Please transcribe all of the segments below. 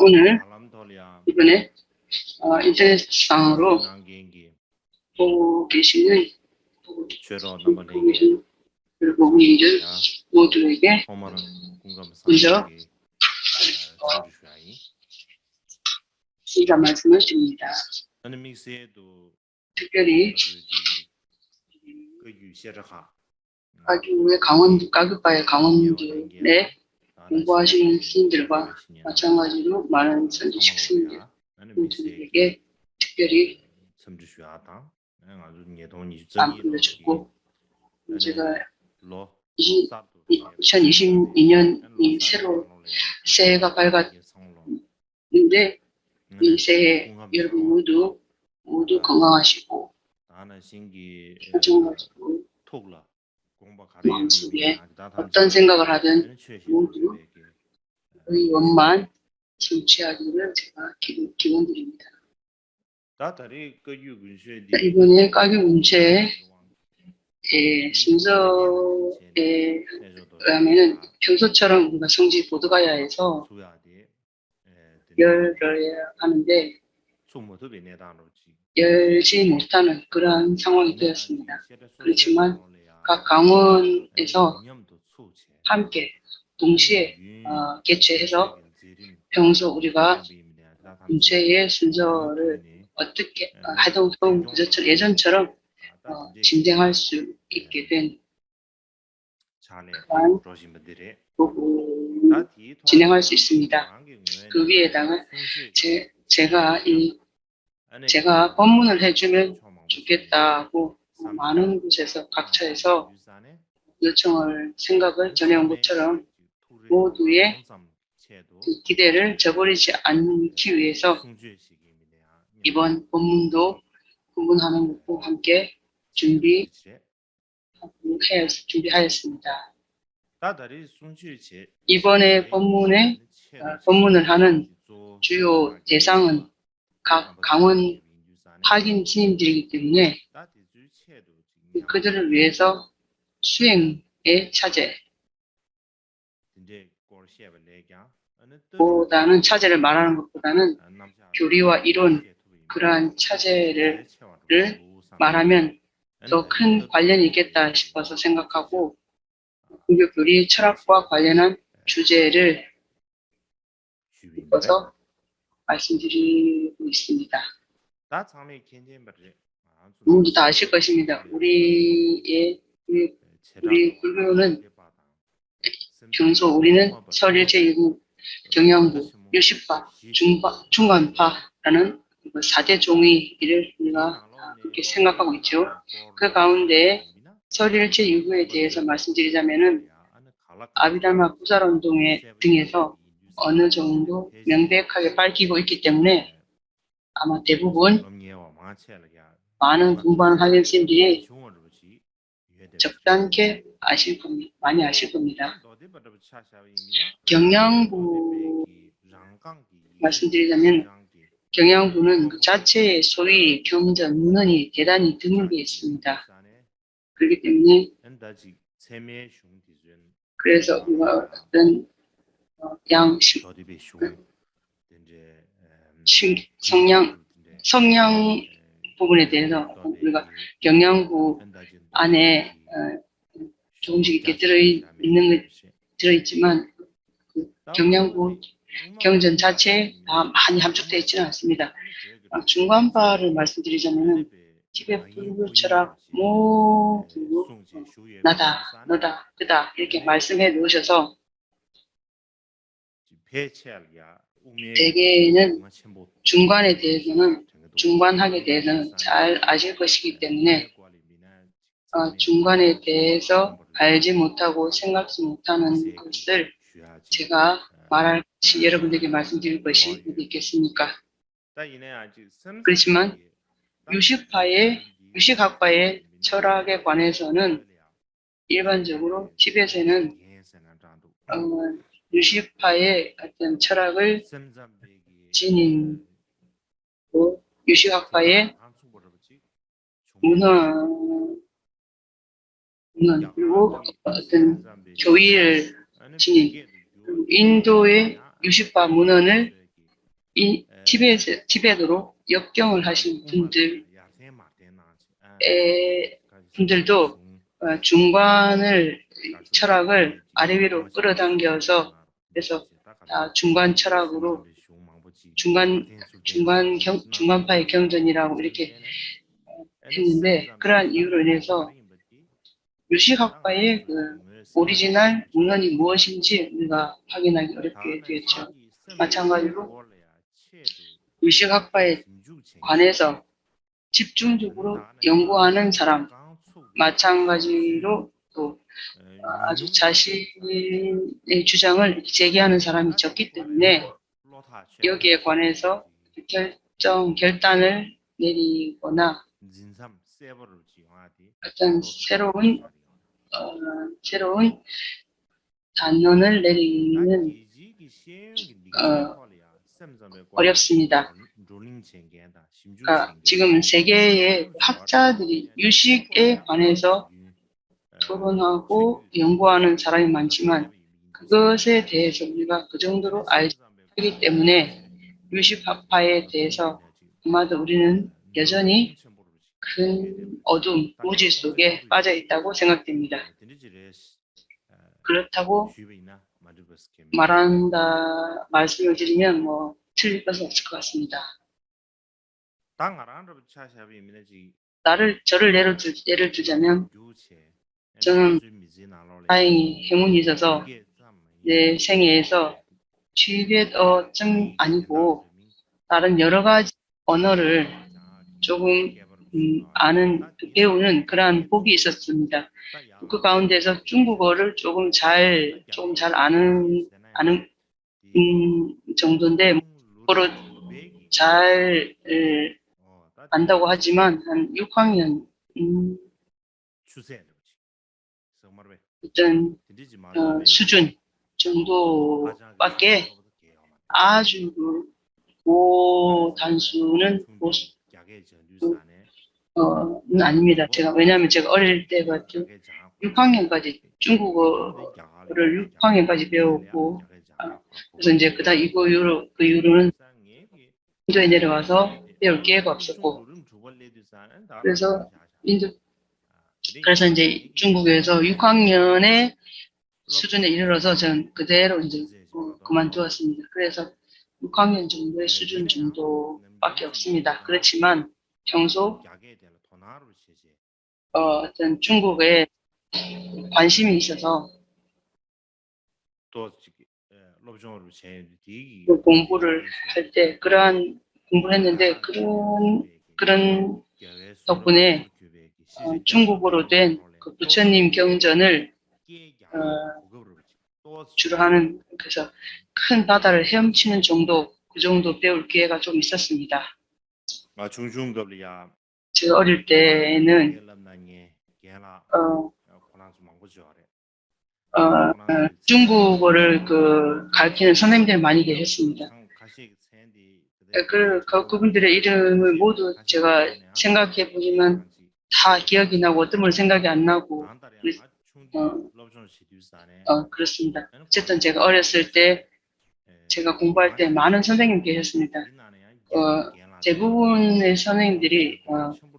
오늘 이번에 인터넷상으로 보고 계시는 여러분들 모두에게 먼저 인사 말씀을 드립니다. 특별히 가교파의 강원들의 공부하시는 스님들과 마찬가지로 많은 선지식 스님들에게 특별히 안 불러줬고, 제가 2022년 새로 새해가 밝았는데 이 새해 여러분 모두 건강하시고 마찬가지로 마음속에 어떤 생각을 하든 모두 의원만 성취하기를 제가 기원드립니다. 이번에 가교운체의 순서에 의하면은 평소처럼 우리가 성지 보드가야에서 열어야 하는데 열지 못하는 그러한 상황이 되었습니다. 그렇지만 각 강원에서 함께 동시에 개최해서 평소 우리가 운체의 순서를 어떻게 하던 예전처럼 진행할 수 있게 된 그러한 부분 진행할 수 있습니다. 그 위에다가 제가 법문을 해주면 좋겠다고 많은 곳에서 각처에서 요청을 생각을 전해온 것처럼 모두의 그 기대를 저버리지 않기 위해서 이번 법문도 구분하는 것과 함께 준비하였습니다. 이번에 법문을 하는 주요 대상은 각 강원 학인 스님들이기 때문에 그들을 위해서 수행의 차제 차제를 말하는 것보다는 교리와 이론 그러한 차제를 말하면 더 큰 관련이 있겠다 싶어서 생각하고 불교 교리 철학과 관련한 주제를 읽어서 말씀드리고 있습니다. 모두 다 아실 것입니다. 우리 불교는 평소 우리는 설일 제2구, 경양구, 유식파, 중간파라는 4대 종의를 우리가 그렇게 생각하고 있죠. 그 가운데 설일 제2구에 대해서 말씀드리자면은 아비달마 구살운동 등에서 어느 정도 명백하게 밝히고 있기 때문에 아마 대부분 많은 공부하는 학연생들이 적잖게 많이 아실 겁니다. 경양부 말씀드리자면 경양부는 그 자체의 소위 경전, 문헌이 대단히 드물게 있습니다. 그렇기 때문에 그래서 우리가 어떤 성량 부분에 대해서 우리가 경양부 안에 조금씩 이렇게 들어있지만 그 경양부 경전 자체에 다 많이 함축되어 있지는 않습니다. 중간파를 말씀드리자면은 티베트 불교 철학 모두 나다, 너다, 그다 이렇게 말씀해 놓으셔서 대개는 중관학에 대해서는 잘 아실 것이기 때문에 중관에 대해서 알지 못하고 생각지 못하는 것을 제가 말할 것이 여러분들에게 말씀드릴 것이 어디 있겠습니까? 그렇지만 유식학파의 철학에 관해서는 일반적으로 티벳에는 유식파의 어떤 철학을 지닌 유식학파의 문헌 그리고 어떤 교의를 지닌 인도의 유식과 문헌을 티베트로 역경을 하신 분들도 중관을 철학을 아래 위로 끌어당겨서 그래서 다 중간 철학으로 중간파의 경전이라고 이렇게 했는데 그러한 이유로 인해서 유식학파의 그 오리지널 문헌이 무엇인지 우리가 확인하기 어렵게 되었죠. 마찬가지로 유식학파에 관해서 집중적으로 연구하는 사람, 마찬가지로 또 아주 자신의 주장을 제기하는 사람이 적기 때문에 여기에 관해서 결단을 내리거나 어떤 새로운 단론을 내리는 어렵습니다. 그러니까 지금 세계의 학자들이 유식에 관해서 토론하고 연구하는 사람이 많지만 그것에 대해서 우리가 그 정도로 알기 때문에 유식학파에 대해서 아마도 우리는 여전히 큰 어둠, 무지 속에 빠져 있다고 생각됩니다. 그렇다고 말씀을 드리면 뭐 틀릴 것은 없을 것 같습니다. 저를 예를 들자면 저는 다행히 행운이 있어서 내 생애에서 티베트어쯤 아니고 다른 여러 가지 언어를 조금 배우는 그러한 복이 있었습니다. 그 가운데서 중국어를 조금 잘 아는 정도인데 서로 잘 안다고 하지만 한 6학년 어떤 수준 정도밖에 아주 고단수는 아닙니다. 왜냐하면 제가 어릴 때부터 6학년까지 중국어를 6학년까지 배웠고 그래서 이제 그 이후로는 인도에 내려와서 배울 기회가 없었고 그래서 이제 중국에서 6학년의 수준에 이르러서 전 그대로 이제 그만두었습니다. 그래서 6학년 정도의 수준 정도밖에 없습니다. 그렇지만 평소 어떤 중국에 관심이 있어서 공부를 할 때 그러한 공부를 했는데 그런 덕분에 중국어로 된 그 부처님 경전을 주로 하는 그래서 큰 바다를 헤엄치는 정도 그 정도 배울 기회가 좀 있었습니다. 제가 어릴 때는 중국어를 가르치는 선생님들이 많이 계셨습니다. 그분들의 이름을 모두 제가 생각해 보지만 다 기억이 나고 어떤 분 생각이 안 나고 그렇습니다. 어쨌든 제가 어렸을 때 제가 공부할 때 많은 선생님 계셨습니다. 대부분의 선생님들이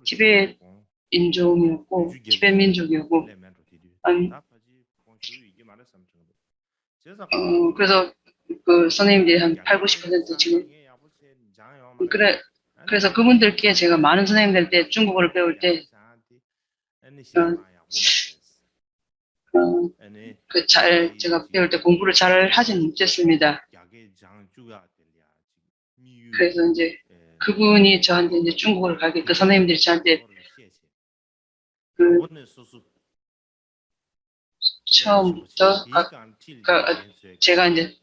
티베트 인종이었고 티베트 민족이었고 그래서 그 선생님들이 한 80~90% 지금 그래서 그분들께 제가 많은 선생님들한테 중국어를 배울 때 제가 배울 때 공부를 잘 하진 못했습니다. 그래서 이제 그분이 저한테 이제 중국어를 가르쳐 그 선생님들이 저한테 처음부터 제가 이제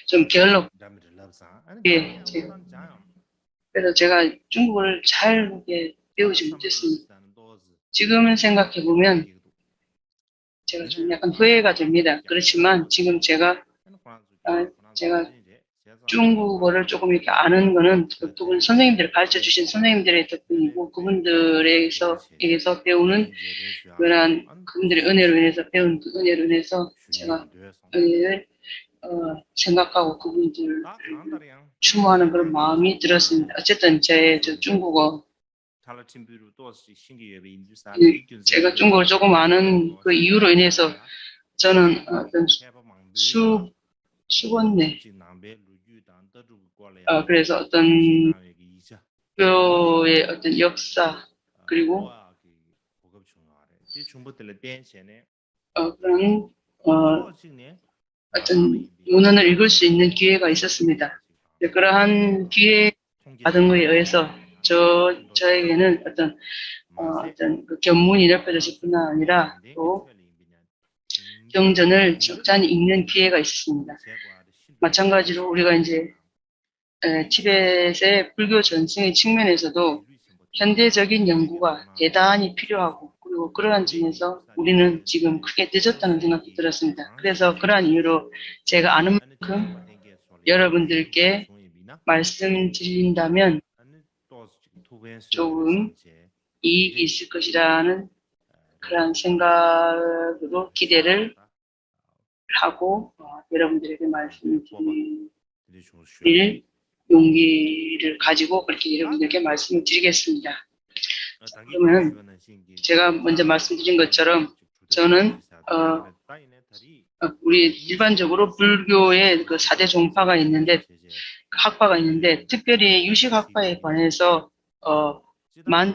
좀 게을렀고 그래서 제가 중국어를 잘 배우지 못했습니다. 지금은 생각해 보면 제가 좀 약간 후회가 됩니다. 그렇지만 지금 제가 중국어를 조금 이렇게 아는 거는 그분 선생님들 가르쳐 주신 선생님들의 덕분이고 그분들에게서 배우는 그분들의 은혜로 인해서 배운 그 은혜로 인해서 제가 은혜를 생각하고 그분들을 추모하는 그런 마음이 들었습니다. 어쨌든 저 중국어 제가 중국어를 조금 아는 그 이유로 인해서 저는 어떤 수건네 그래서 어떤 교의 어떤 역사 그리고 그런 어떤 문헌을 읽을 수 있는 기회가 있었습니다. 그러한 기회 받은 것에 의해서 저에게는 어떤 그 견문이 넓혀졌을 뿐만 아니라 또 경전을 적잖이 읽는 기회가 있었습니다. 마찬가지로 우리가 이제 티벳의 불교 전승의 측면에서도 현대적인 연구가 대단히 필요하고 그리고 그러한 점에서 우리는 지금 크게 늦었다는 생각이 들었습니다. 그래서 그러한 이유로 제가 아는 만큼 여러분들께 말씀드린다면 조금 이익이 있을 것이라는 그런 생각으로 기대를 하고 여러분들에게 말씀드릴 용기를 가지고 그렇게 여러분들께 말씀을 드리겠습니다. 그러면 제가 먼저 말씀드린 것처럼 저는 우리 일반적으로 불교의 그 4대 종파가 있는데 학파가 있는데 특별히 유식학파에 관해서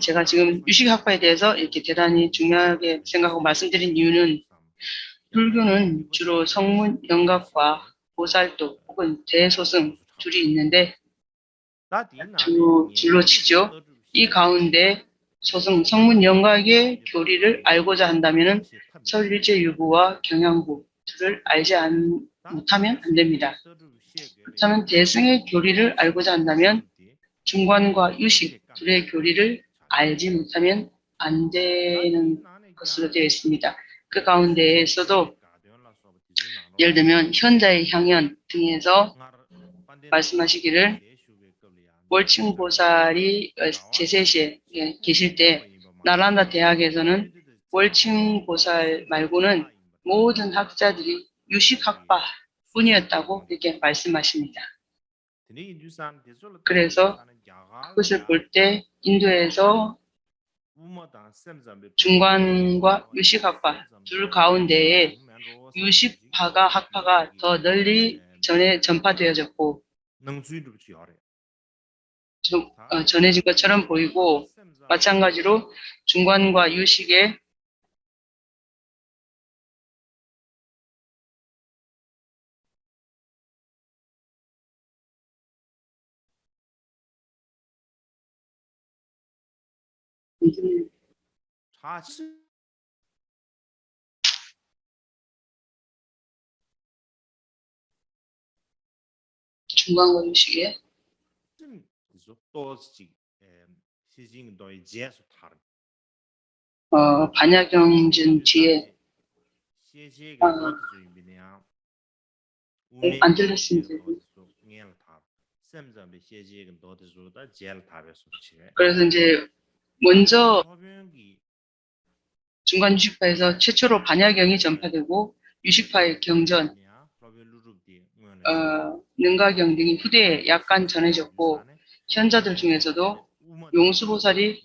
제가 지금 유식학파에 대해서 이렇게 대단히 중요하게 생각하고 말씀드린 이유는 불교는 주로 성문, 영각과 보살도 혹은 대소승 둘이 있는데 줄로 치죠. 이 가운데 성문 영각의 교리를 알고자 한다면 설일제유부와 경양부 둘을 못하면 안 됩니다. 그렇다면 대승의 교리를 알고자 한다면 중관과 유식 둘의 교리를 알지 못하면 안 되는 것으로 되어 있습니다. 그 가운데에서도 예를 들면 현자의 향연 등에서 말씀하시기를 월층보살이 제세시에 계실 때 나란다 대학에서는 월층보살 말고는 모든 학자들이 유식학파 뿐이었다고 이렇게 말씀하십니다. 그래서 그것을 볼 때 인도에서 중관과 유식학파 둘 가운데에 학파가 더 널리 전파되어졌고 전해진 것처럼 보이고 마찬가지로 중관과 유식의 중관과 유식의 반야경전 뒤에 안 들렸습니다. 그래서 이제 먼저 중간 유식파에서 최초로 반야경이 전파되고 유식파의 경전, 능가경 등이 후대에 약간 전해졌고 현자들 중에서도 용수보살이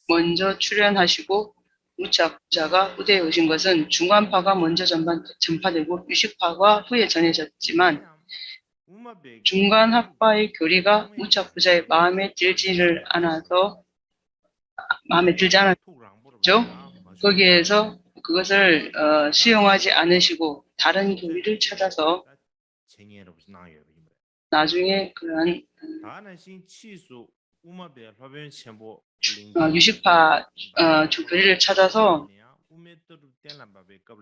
먼저 출연하시고 무착자가 후대에 오신 것은 중간파가 먼저 전파되고 유식파가 후에 전해졌지만 중간학파의 교리가 무착부자의 마음에 들지 않았죠. 거기에서 그것을 수용하지 않으시고 다른 교리를 찾아서 나중에 그런 유식파 교리를 찾아서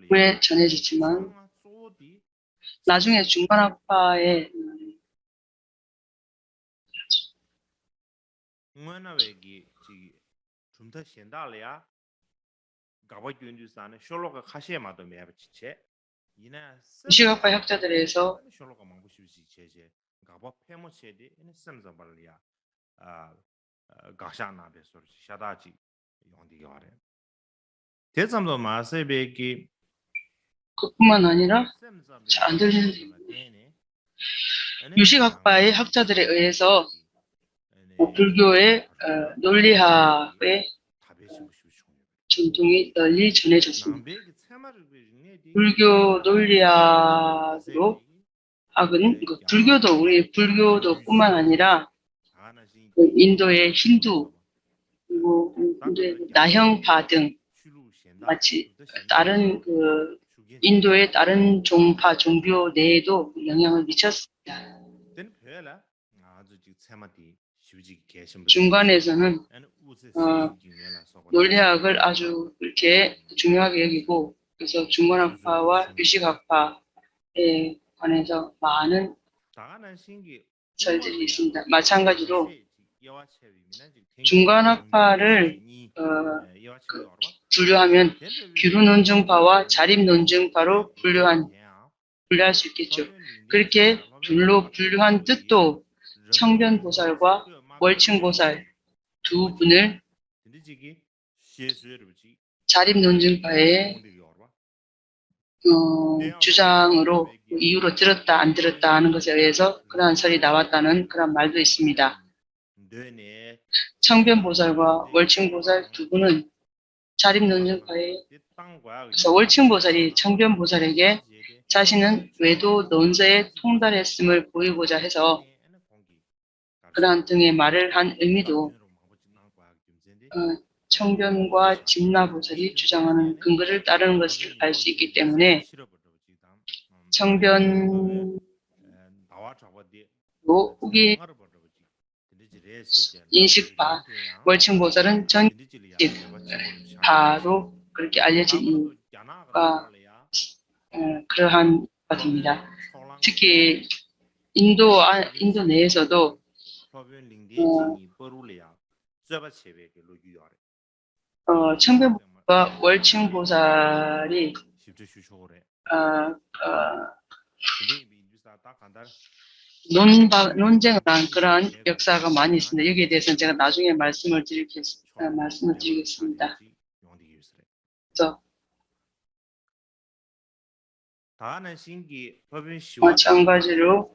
후에 전해졌지만 나중에 중간학파의 유식학파 학자들에서 그뿐만 아니라 잘 안 들리는데 유식학파의 학자들에 의해서 불교의 논리학의 전통이 널리 전해졌습니다. 불교 논리학으로 학은 불교도 우리 불교도뿐만 아니라 인도의 힌두 그리고 인도의 나형파 등 마치 다른 인도의 다른 종파 종교 내에도 영향을 미쳤습니다. 중간에서는 논리학을 아주 이렇게 중요하게 여기고 그래서 중간학파와 유식학파에 관해서 많은 설들이 있습니다. 마찬가지로 중간학파를 분류하면 규루논증파와 자립논증파로 분류할 수 있겠죠. 그렇게 둘로 분류한 뜻도 청변보살과 월층보살 두 분을 자립논증파의 주장으로 이유로 들었다 안 들었다 하는 것에 의해서 그러한 설이 나왔다는 그런 말도 있습니다. 청변보살과 월층보살 두 분은 자립논증파의 그래서 월층보살이 청변보살에게 자신은 외도 논서에 통달했음을 보이고자 해서 그러한 등의 말을 한 의미도 청변과 진나보살이 주장하는 근거를 따르는 것을 알 수 있기 때문에 청변도 후기 인식파, 월층보살은 전식파로 그렇게 알려진 이유가 그러한 것입니다. 특히 인도 내에서도 청변보살과 월층보살이 논쟁을 한 그러한 역사가 많이 있습니다. 여기에 대해서는 제가 나중에 말씀을 드리겠습니다. 그래서 마찬가지로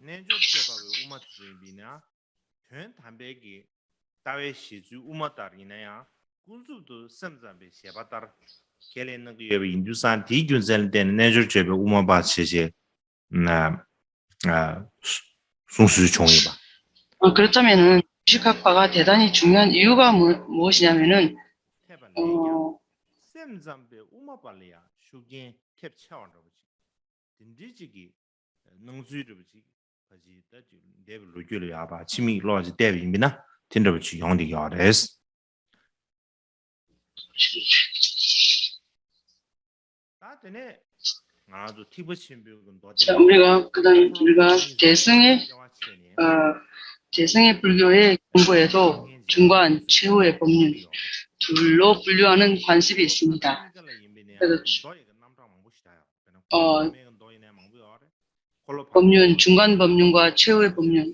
그렇다면은 유식학파가 대단히 중요한 이유가 무엇이냐면은 자, 우리가 대승의 불교의 경고에도 중관, 최후의 법륜 둘로 분류하는 관습이 있습니다. 그래서 법륜, 중간 법륜과 최후의 법륜,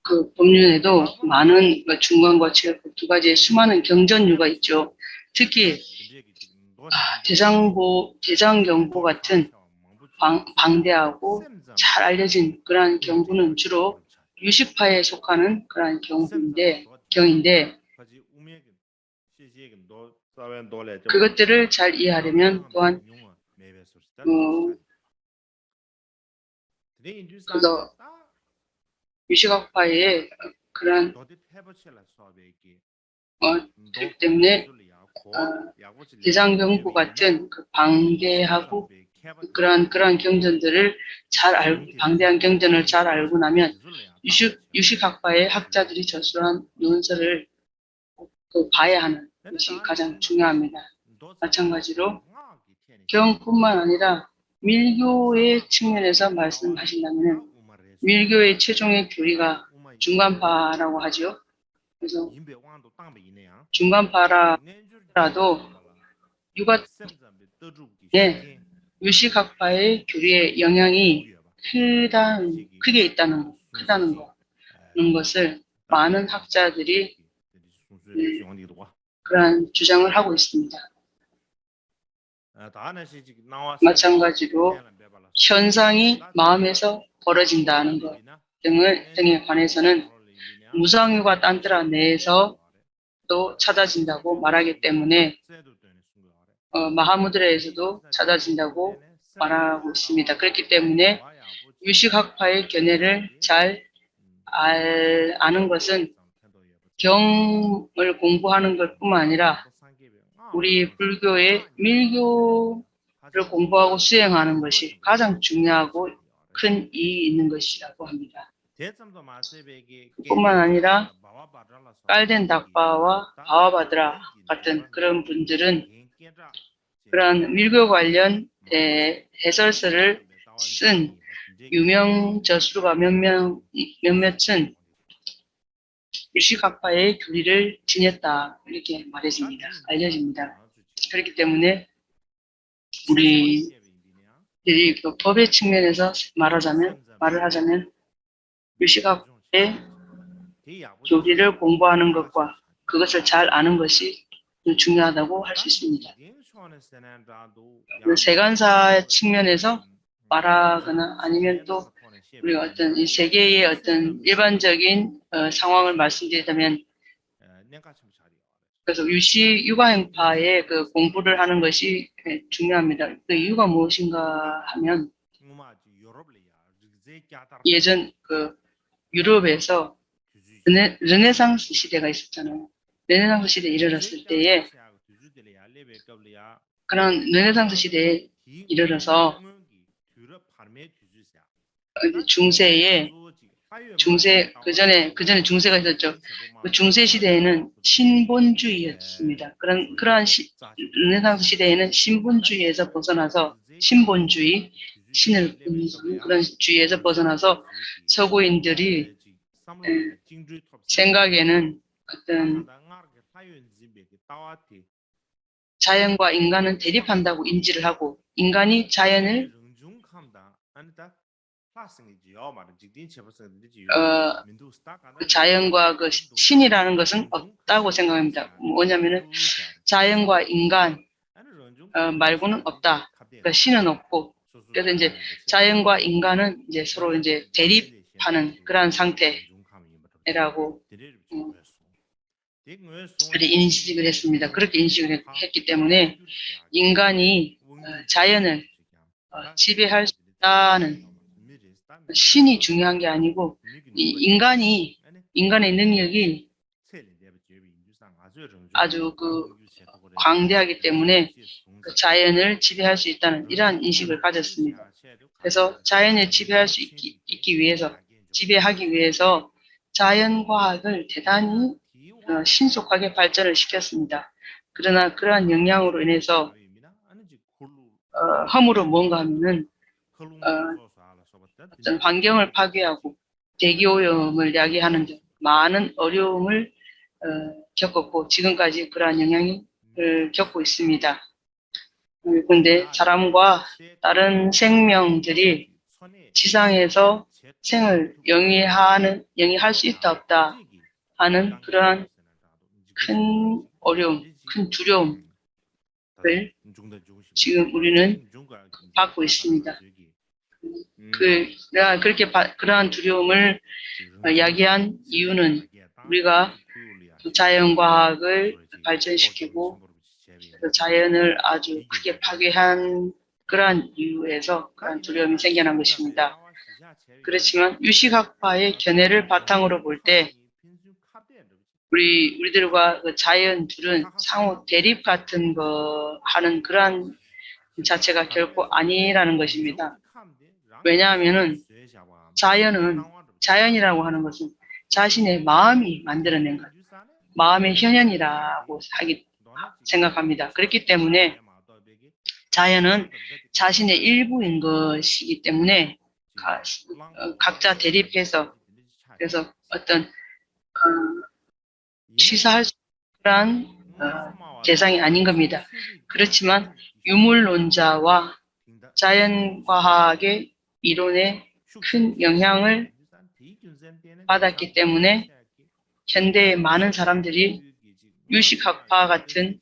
그 법륜에도 많은 중간과 최후 두 가지의 수많은 경전류가 있죠. 특히 대장경부 같은 방대하고 잘 알려진 그러한 경부는 주로 유식파에 속하는 그러한 경인데 그것들을 잘 이해하려면 또한 그래서 유식학파의 그러한 그렇기 때문에 대장경부 같은 그 방대하고 그러한 경전들을 잘 알고 방대한 경전을 잘 알고 나면 유식학파의 학자들이 저술한 논설을 봐야 하는 것이 가장 중요합니다. 마찬가지로 경뿐만 아니라 밀교의 측면에서 말씀하신다면 밀교의 최종의 교리가 중간파라고 하죠. 그래서 중간파라도 유식학파의 교리의 영향이 크게 있다는 것을 많은 학자들이 그러한 주장을 하고 있습니다. 마찬가지로 현상이 마음에서 벌어진다는 것 등에 관해서는 무상유가 딴뜨라 내에서 또 찾아진다고 말하기 때문에 마하무드라에서도 찾아진다고 말하고 있습니다. 그렇기 때문에 유식학파의 견해를 잘 아는 것은 경을 공부하는 것 뿐만 아니라 우리 불교의 밀교를 공부하고 수행하는 것이 가장 중요하고 큰 이익이 있는 것이라고 합니다. 뿐만 아니라 깔덴 닥바와 바와바드라 같은 그런 분들은 그런 밀교 관련 해설서를 쓴 유명 저수가 몇몇은 유식학파의 교리를 지녔다 이렇게 알려집니다. 그렇기 때문에 우리들이 그 법의 측면에서 말을 하자면 유식학파의 교리를 공부하는 것과 그것을 잘 아는 것이 중요하다고 할 수 있습니다. 세간사 측면에서 말하거나 아니면 또 우리가 어떤 이 세계의 어떤 일반적인 상황을 말씀드리자면 그래서 유가행파의 그 공부를 하는 것이 중요합니다. 그 이유가 무엇인가 하면 예전 그 유럽에서 르네상스 시대가 있었잖아요. 르네상스 시대에 이르렀을 때에 그런 르네상스 시대에 이르러서 그전에 중세가 있었죠. 그 중세 시대에는 신본주의였습니다. 그러한 르네상스 시대에는 신본주의에서 벗어나서 신을 믿는 그런 주의에서 벗어나서 서구인들이 생각에는 어떤 자연과 인간은 대립한다고 인지를 하고 인간이 자연을 그 자연과 그 신이라는 것은 없다고 생각합니다. 뭐냐면은 자연과 인간 말고는 없다. 그러니까 신은 없고 그래서 이제 자연과 인간은 이제 서로 이제 대립하는 그러한 상태라고 인식을 했습니다. 그렇게 인식을 했기 때문에 인간이 자연을 지배할 수 있다는 신이 중요한 게 아니고 인간의 능력이 아주 그 광대하기 때문에 그 자연을 지배할 수 있다는 이러한 인식을 가졌습니다. 그래서 자연을 지배할 수 지배하기 위해서 자연과학을 대단히 신속하게 발전을 시켰습니다. 그러나 그러한 영향으로 인해서 허물은 뭔가 하면은 어떤 환경을 파괴하고 대기오염을 야기하는 등 많은 어려움을 겪었고 지금까지 그러한 영향을 겪고 있습니다. 그런데 사람과 다른 생명들이 지상에서 생을 영위할 수 있다 없다 하는 그러한 큰 어려움, 큰 두려움을 지금 우리는 받고 있습니다. 내가 그렇게 그러한 두려움을 야기한 이유는 우리가 자연과학을 발전시키고 자연을 아주 크게 파괴한 그러한 이유에서 그러한 두려움이 생겨난 것입니다. 그렇지만 유식학파의 견해를 바탕으로 볼 때 우리들과 그 자연 둘은 상호 대립 같은 거 하는 그러한 자체가 결코 아니라는 것입니다. 왜냐하면은 자연이라고 하는 것은 자신의 마음이 만들어낸 것, 마음의 현현이라고 생각합니다. 그렇기 때문에 자연은 자신의 일부인 것이기 때문에 각자 대립해서 그래서 어떤 시사할 수 있는 대상이 아닌 겁니다. 그렇지만 유물론자와 자연과학의 이론에 큰 영향을 받았기 때문에 현대의 많은 사람들이 유식학파 같은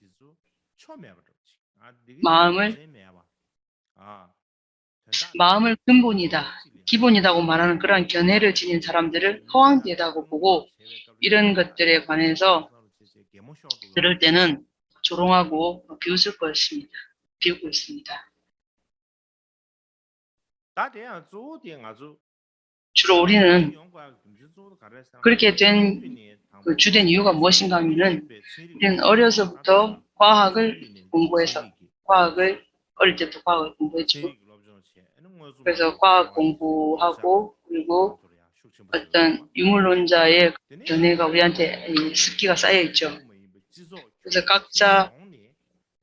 마음을 근본이다, 기본이다고 말하는 그러한 견해를 지닌 사람들을 허황되다고 보고 이런 것들에 관해서 들을 때는 조롱하고 비웃을 것입니다. 비웃고 있습니다. 주로 우리는 그렇게 된 그 주된 이유가 무엇인가 하면은 우리는 어려서부터 과학을 공부해서 어릴 때부터 과학을 공부했죠. 그래서 과학 공부하고 그리고 어떤 유물론자의 견해가 우리한테 습기가 쌓여 있죠. 그래서 각자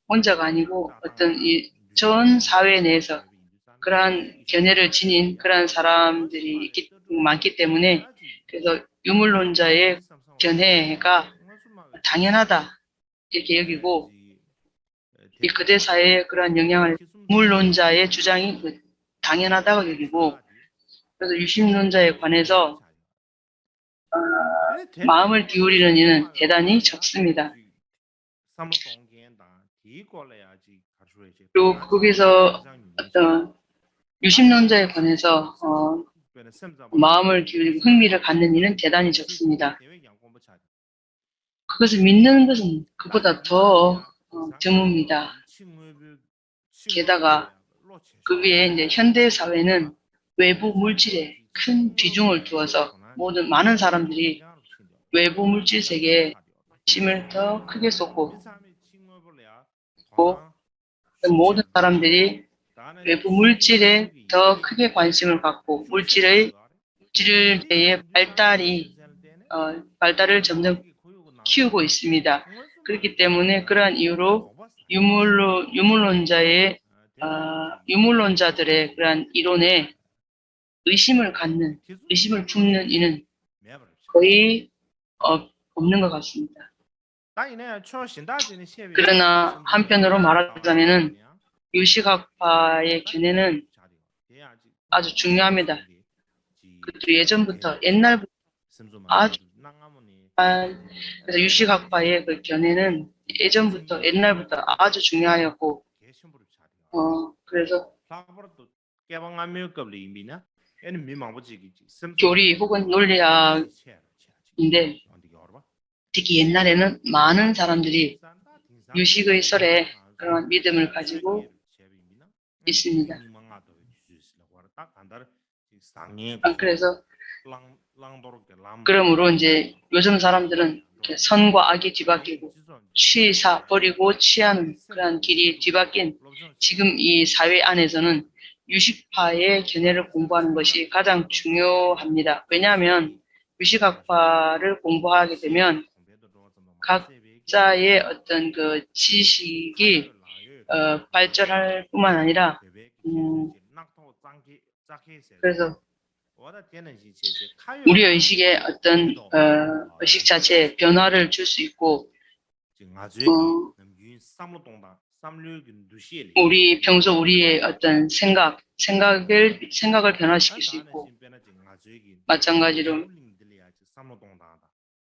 혼자가 아니고 어떤 이 전 사회 내에서 그러한 견해를 지닌 그러한 사람들이 많기 때문에 그래서 유물론자의 견해가 당연하다 이렇게 여기고 이 그대 사회에 그러한 영향을 유물론자의 주장이 당연하다고 여기고 그래서 유심론자에 관해서 마음을 기울이는 이는 대단히 적습니다. 그리고 거기서 어떤 유심론자에 관해서 마음을 기울이고 흥미를 갖는 이는 대단히 적습니다. 그것을 믿는 것은 그보다 더 드뭅니다. 게다가 그 위에 이제 현대 사회는 외부 물질에 큰 비중을 두어서 많은 사람들이 외부 물질 세계에 관심을 더 크게 쏟고 모든 사람들이 외부 물질에 더 크게 관심을 갖고 물질의 발달을 점점 키우고 있습니다. 그렇기 때문에 그러한 이유로 유물론자들의 그러한 이론에 의심을 품는 이는 거의 없는 것 같습니다. 그러나 한편으로 말하자면은 유식학파의 견해는 아주 중요합니다. 그것도 예전부터 옛날부터 아주 그래서 유식학파의 그 견해는 옛날부터 아주 중요하였고 그래서 교리 혹은 논리학인데 특히 옛날에는 많은 사람들이 유식의 설에 그런 믿음을 가지고 있습니다. 그래서 그러므로 이제 요즘 사람들은 선과 악이 뒤바뀌고 취사 버리고 취하는 그런 길이 뒤바뀐 지금 이 사회 안에서는 유식파의 견해를 공부하는 것이 가장 중요합니다. 왜냐하면 유식학파를 공부하게 되면 각자의 어떤 그 지식이 발전할 뿐만 아니라 그래서 우리 의식의 어떤 의식 자체에 변화를 줄 수 있고 우리의 어떤 생각을 변화시킬 수 있고 마찬가지로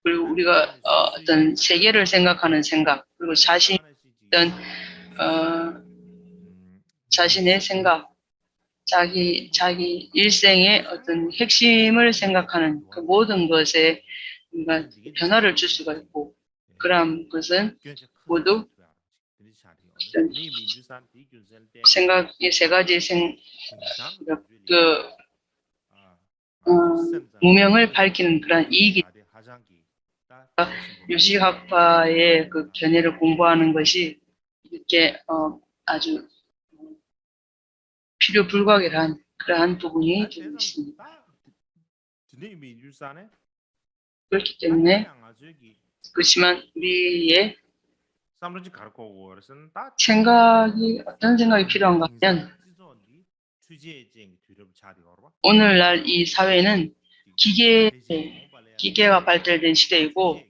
그리고 우리가 어떤 세계를 생각하는 생각 그리고 자신의 생각 자기 일생의 어떤 핵심을 생각하는 그 모든 것에 우리가 변화를 줄 수가 있고 그런 것은 모두 생각의 세 가지 무명을 밝히는 그런 이익이 유식학파의 그 견해를 공부하는 것이 이렇게 아주 필요 불가결한 그러한 부분이 되고 있습니다. 그렇기 때문에 그렇지만 우리의 어떤 생각이 필요한가 하면 오늘날 이 사회는 기계가 발달된 시대이고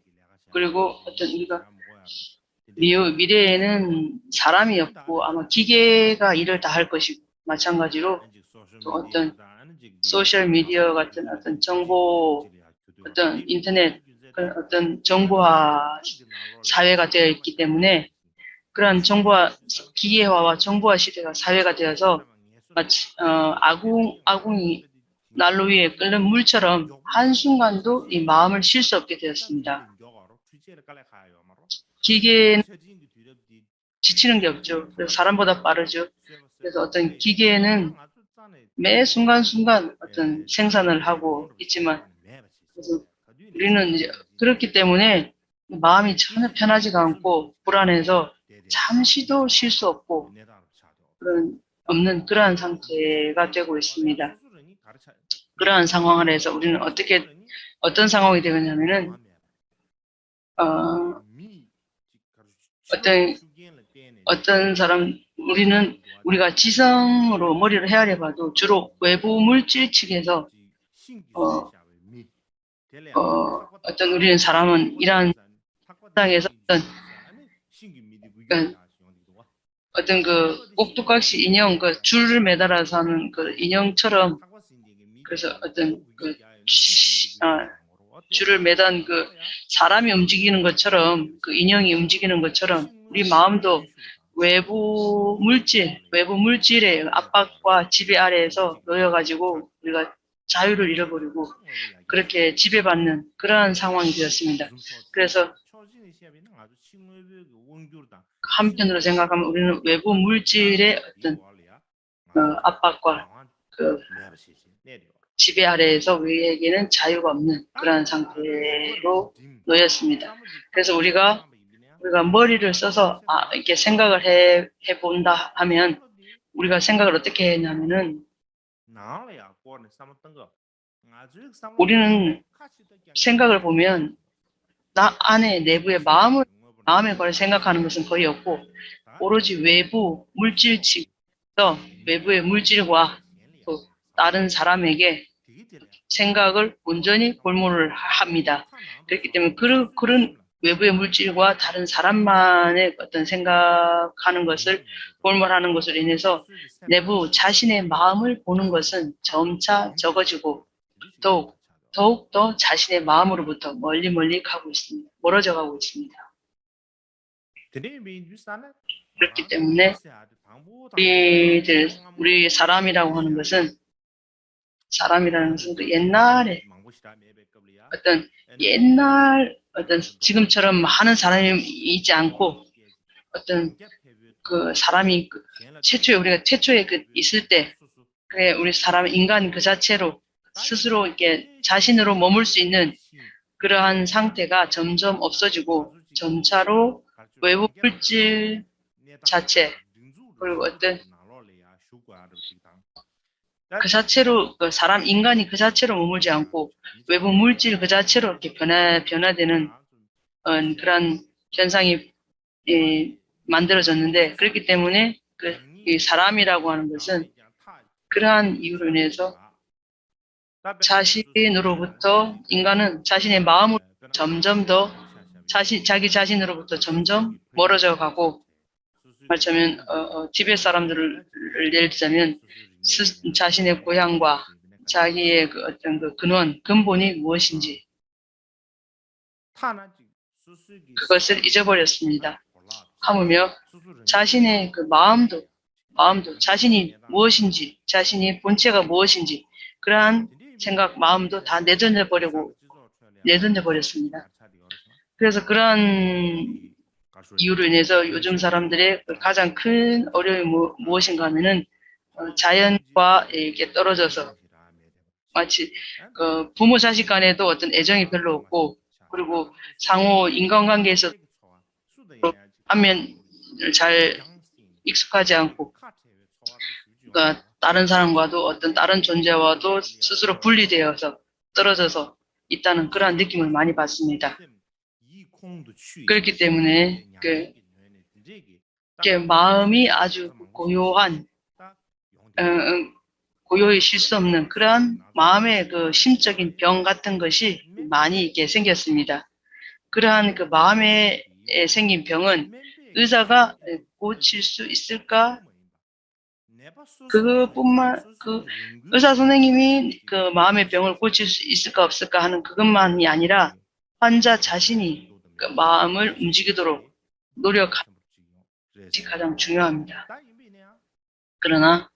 그리고 어떤 우리가 미래에는 사람이 없고 아마 기계가 일을 다 할 것이고 마찬가지로 또 어떤 소셜 미디어 같은 어떤 어떤 인터넷 어떤 정보화 사회가 되어 있기 때문에 그러한 기계화와 정보화 시대가 사회가 되어서 마치 아궁이 난로 위에 끓는 물처럼 한순간도 이 마음을 쉴 수 없게 되었습니다. 기계는 지치는 게 없죠. 그래서 사람보다 빠르죠. 그래서 어떤 기계는 매 순간순간 어떤 생산을 하고 있지만, 그래서 우리는 이제 그렇기 때문에 마음이 전혀 편하지가 않고 불안해서 잠시도 쉴 수 없고 없는 그러한 상태가 되고 있습니다. 그러한 상황 안에서 우리는 어떤 상황이 되겠냐면은 어떤 사람 우리가 지성으로 머리를 헤아려봐도 주로 외부 물질 측에서 우리는 사람은 이러한 세상에서 어떤 그 꼭두각시 인형 그 줄을 매달아서 하는 그 인형처럼, 그래서 어떤 줄을 매단 그 사람이 움직이는 것처럼, 그 인형이 움직이는 것처럼 우리 마음도 외부 물질의 압박과 지배 아래에서 놓여가지고 우리가 자유를 잃어버리고 그렇게 지배받는 그러한 상황이 되었습니다. 그래서 한편으로 생각하면 우리는 외부 물질의 어떤 압박과 그 지배 아래에서 우리에게는 자유가 없는 그러한 상태로 놓였습니다. 그래서 우리가 머리를 써서 이렇게 생각을 해본다 하면, 우리가 생각을 어떻게 했냐면은 우리는 생각을 보면 나 안에 내부의 마음에 관해 생각하는 것은 거의 없고, 오로지 외부 물질 측에서 외부의 물질과 또 다른 사람에게 생각을 온전히 골몰을 합니다. 그렇기 때문에 그런 외부의 물질과 다른 사람만의 어떤 생각하는 것을 골몰하는 것으로 인해서 내부 자신의 마음을 보는 것은 점차 적어지고 더욱더 자신의 마음으로부터 멀리 가고 있습니다. 멀어져 가고 있습니다. 그렇기 때문에 우리 사람이라는 것은 그 옛날에 어떤 지금처럼 많은 사람이 있지 않고, 어떤 그 사람이 우리가 최초에 있을 때, 그래 우리 인간 그 자체로 스스로 이렇게 자신으로 머물 수 있는 그러한 상태가 점점 없어지고 점차로 외부 물질 자체, 그리고 어떤 그 자체로 인간이 그 자체로 머물지 않고 외부 물질 그 자체로 이렇게 변화되는 그런 현상이 만들어졌는데, 그렇기 때문에 이 사람이라고 하는 것은 그러한 이유로 인해서 인간은 자신의 마음으로 점점 더 자기 자신으로부터 점점 멀어져 가고, 말하자면 티베트 사람들을 예를 들자면 자신의 고향과 자기의 어떤 근본이 무엇인지 그것을 잊어버렸습니다. 하물며 자신의 그 마음도 자신이 무엇인지, 자신이 본체가 무엇인지 그러한 생각, 마음도 다 내던져 버렸습니다. 그래서 그러한 이유로 인해서 요즘 사람들의 가장 큰 어려움이 무엇인가 하면은 자연과 이렇게 떨어져서 마치 부모 자식 간에도 어떤 애정이 별로 없고, 그리고 상호 인간관계에서 안면을 잘 익숙하지 않고, 그러니까 다른 사람과도 어떤 다른 존재와도 스스로 분리되어서 떨어져서 있다는 그러한 느낌을 많이 받습니다. 그렇기 때문에 마음이 아주 고요한, 고요히 쉴 수 없는 그러한 마음의 그 심적인 병 같은 것이 많이 이렇게 생겼습니다. 그러한 그 마음에 생긴 병은 의사가 고칠 수 있을까? 의사 선생님이 그 마음의 병을 고칠 수 있을까 없을까 하는 그것만이 아니라 환자 자신이 그 마음을 움직이도록 노력하는 가장 중요합니다. 그러나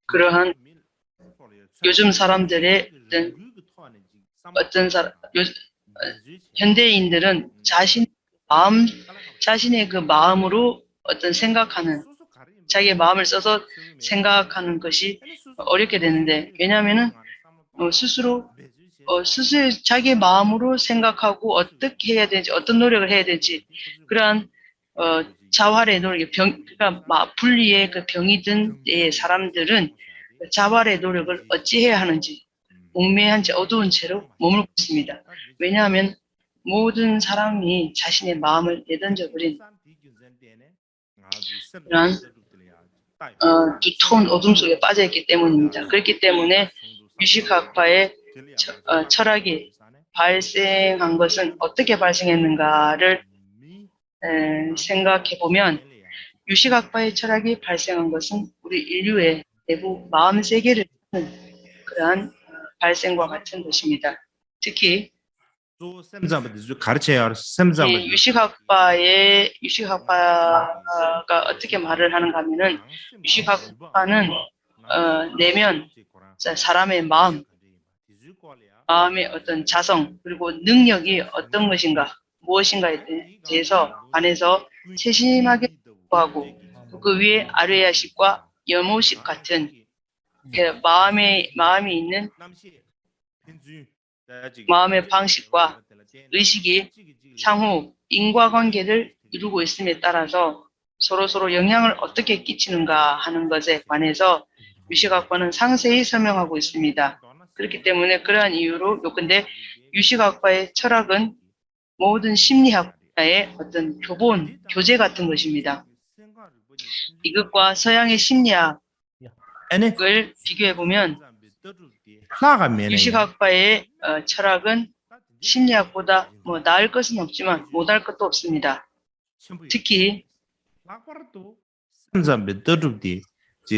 그러한 요즘 사람들의 현대인들은 자신의 그 마음으로 자기의 마음을 써서 생각하는 것이 어렵게 되는데, 왜냐하면은 스스로 자기의 마음으로 생각하고 어떻게 해야 되는지, 어떤 노력을 해야 되는지, 그러한 자활의 노력, 그러니까 분리의 그 병이 든 때의 사람들은 자활의 노력을 어찌해야 하는지 몽매한 채 어두운 채로 머물고 있습니다. 왜냐하면 모든 사람이 자신의 마음을 내던져버린 그런 두터운 어둠 속에 빠져있기 때문입니다. 그렇기 때문에 유식학파의 철학이 발생한 것은 어떻게 발생했는가를 생각해 보면, 유식학파의 철학이 발생한 것은 우리 인류의 내부 마음 세계를 하는 그러한 발생과 같은 것입니다. 특히 이 유식학파가 어떻게 말을 하는가 하면은, 유식학파는 내면 사람의 마음의 어떤 자성, 그리고 능력이 어떤 것인가, 무엇인가에 관해서 세심하게 공부하고, 그 위에 아르야식과 염호식 같은 마음이 있는 마음의 방식과 의식이 상호 인과관계를 이루고 있음에 따라서 서로 영향을 어떻게 끼치는가 하는 것에 관해서 유식학파는 상세히 설명하고 있습니다. 그렇기 때문에 그러한 이유로 요컨대 유식학파의 철학은 모든 심리학의 어떤 교재 같은 것입니다. 이것과 서양의 심리학을 비교해보면 유식학파의 철학은 심리학보다 나을 것은 없지만 못할 것도 없습니다. 특히